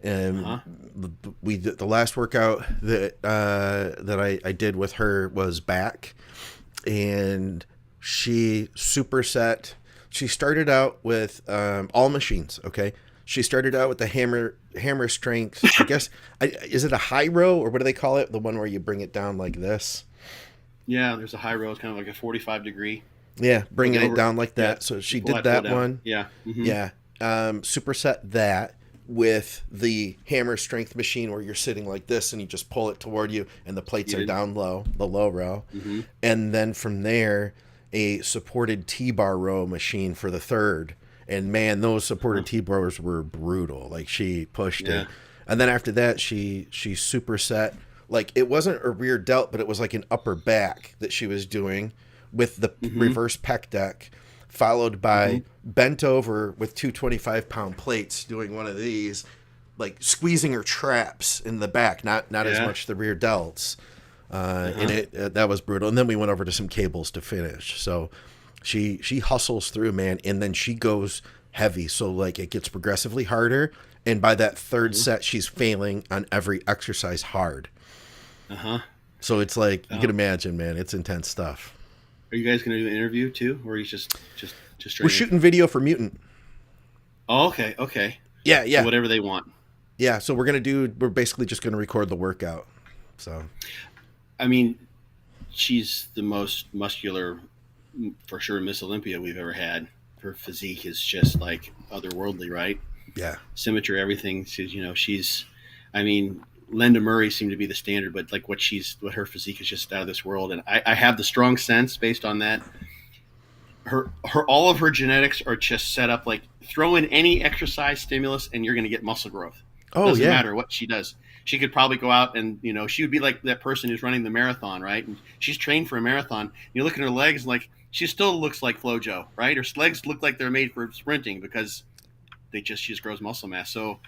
and the last workout that I did with her was back, and she superset. She started out with all machines. Okay, she started out with the hammer strength. I guess is it a high row, or what do they call it? The one where you bring it down like this. Yeah, there's a high row. It's kind of like a 45-degree. Yeah, bringing it down like that. Yeah. So she did that one. Yeah. Mm-hmm. Yeah. Superset that with the hammer strength machine where you're sitting like this and you just pull it toward you and the plates are down low, the low row. Mm-hmm. And then from there, a supported T-bar row machine for the third. And man, those supported T-bars were brutal. Like, she pushed it. And then after that, she superset. Like, it wasn't a rear delt, but it was like an upper back that she was doing with the reverse pec deck, followed by bent over with 2 25-pound plates, doing one of these, like squeezing her traps in the back, not as much the rear delts. And that was brutal. And then we went over to some cables to finish. So she hustles through, man, and then she goes heavy. So like, it gets progressively harder, and by that third set, she's failing on every exercise hard. So it's like, you can imagine, man, it's intense stuff. Are you guys going to do an interview too, or are you just training? We're shooting video for Mutant. Oh, okay. Yeah. So whatever they want. Yeah, so we're basically just going to record the workout. So, I mean, she's the most muscular, for sure, Miss Olympia we've ever had. Her physique is just like otherworldly, right? Yeah. Symmetry, everything. She's, I mean, Linda Murray seemed to be the standard, but like what her physique is just out of this world. And I have the strong sense based on that. All of her genetics are just set up like, throw in any exercise stimulus and you're going to get muscle growth. Doesn't matter what she does. She could probably go out and, she would be like that person who's running the marathon, right? And she's trained for a marathon. You look at her legs, like, she still looks like FloJo, right? Her legs look like they're made for sprinting because she just grows muscle mass. So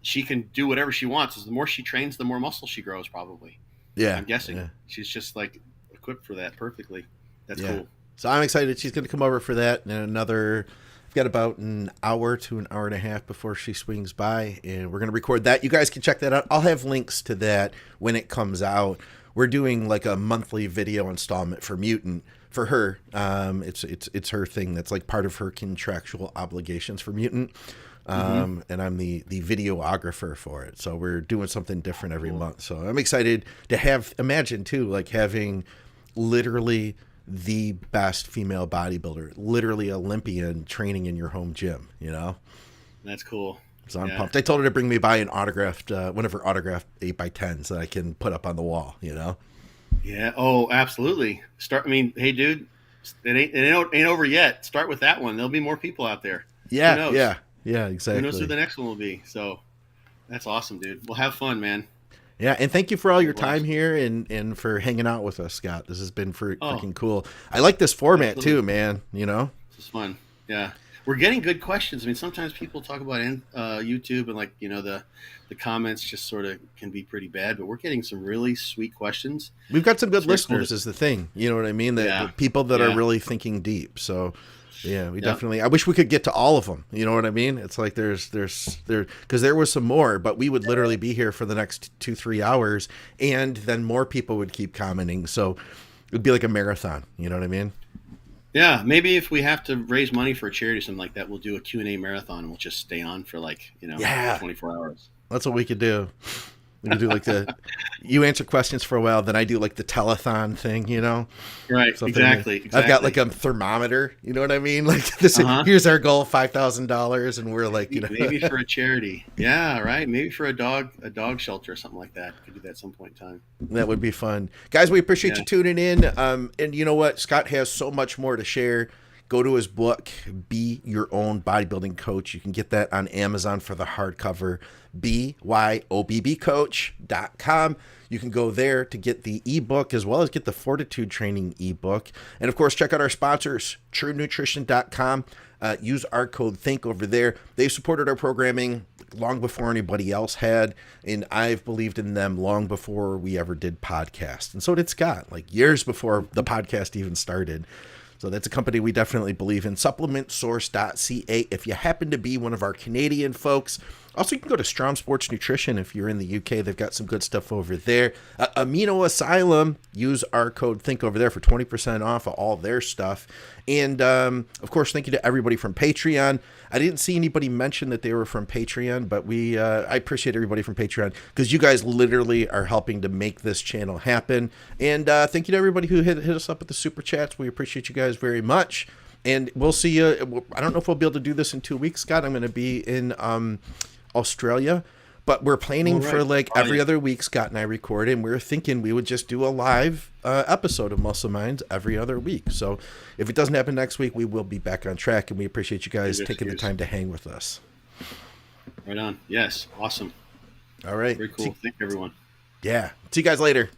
she can do whatever she wants. The more she trains, the more muscle she grows, probably. Yeah. I'm guessing. Yeah. She's just like equipped for that perfectly. That's cool. So I'm excited. She's going to come over for that. And we've got about an hour to an hour and a half before she swings by, and we're going to record that. You guys can check that out. I'll have links to that when it comes out. We're doing like a monthly video installment for Mutant for her. It's her thing. That's like part of her contractual obligations for Mutant. And I'm the videographer for it. So we're doing something different every month. So I'm excited to imagine too, like having literally the best female bodybuilder, literally Olympian, training in your home gym, That's cool. So I'm pumped. I told her to bring me by an autographed, one of her autographed 8x10s that I can put up on the wall, Yeah. Oh, absolutely. Start. I mean, hey, dude, it ain't over yet. Start with that one. There'll be more people out there. Who Yeah, knows? yeah, yeah, Who knows who exactly. the next one will be? So that's awesome, dude. Well, have fun, man. Yeah, and thank you for all Have a your time blast. here and for hanging out with us, Scott. This has been Oh, freaking cool. I like this format absolutely. too, man. You know? This is fun. Yeah, we're getting good questions. I mean, sometimes people talk about YouTube and like the comments just sort of can be pretty bad, but we're getting some really sweet questions. We've got some It's good very cool. listeners is the thing. You know what I mean? The Yeah, people that are yeah, really thinking deep. So yeah, we yep. definitely I wish we could get to all of them. You know what I mean? It's like there because there was some more, but we would literally be here for the next 2-3 hours and then more people would keep commenting. So it'd be like a marathon. You know what I mean? Yeah, maybe if we have to raise money for a charity or something like that, we'll do a Q&A marathon and we'll just stay on for like, Yeah. 24 hours. That's what we could do. We could do like you answer questions for a while, then I do like the telethon thing, you know? Right, Something. exactly, I've got like exactly. a thermometer, you know what I mean? Like this, Uh-huh. here's our goal, $5,000, and we're like, you know, Maybe for a charity. Yeah, right. Maybe for a dog shelter or something like that. Could do that at some point in time. that would be fun, guys. We appreciate Yeah. you tuning in. And you know what? Scott has so much more to share. Go to his book, Be Your Own Bodybuilding Coach. You can get that on Amazon for the hardcover, BYOBBcoach.com. You can go there to get the ebook as well as get the Fortitude Training ebook. And of course, check out our sponsors, TrueNutrition.com. Use our code THINK over there. They've supported our programming long before anybody else had, and I've believed in them long before we ever did podcasts. And so did Scott, like years before the podcast even started. So that's a company we definitely believe in. Supplementsource.ca if you happen to be one of our Canadian folks. Also, you can go to STROM Sports Nutrition if you're in the UK. They've got some good stuff over there. Amino Asylum, use our code THINK over there for 20% off of all their stuff. And, of course, thank you to everybody from Patreon. I didn't see anybody mention that they were from Patreon, but I appreciate everybody from Patreon because you guys literally are helping to make this channel happen. And thank you to everybody who hit us up at the Super Chats. We appreciate you guys very much. And we'll see you. I don't know if we'll be able to do this in 2 weeks, Scott. I'm going to be in Australia, but we're planning All right. for like Oh, every yeah. other week. Scott and I record, and we're thinking we would just do a live episode of Muscle Minds every other week. So if it doesn't happen next week, we will be back on track, and we appreciate you guys Good taking the excuse. time to hang with us. Right on. Yes. Awesome. All right. Very cool. Thank you, everyone. Yeah. See you guys later.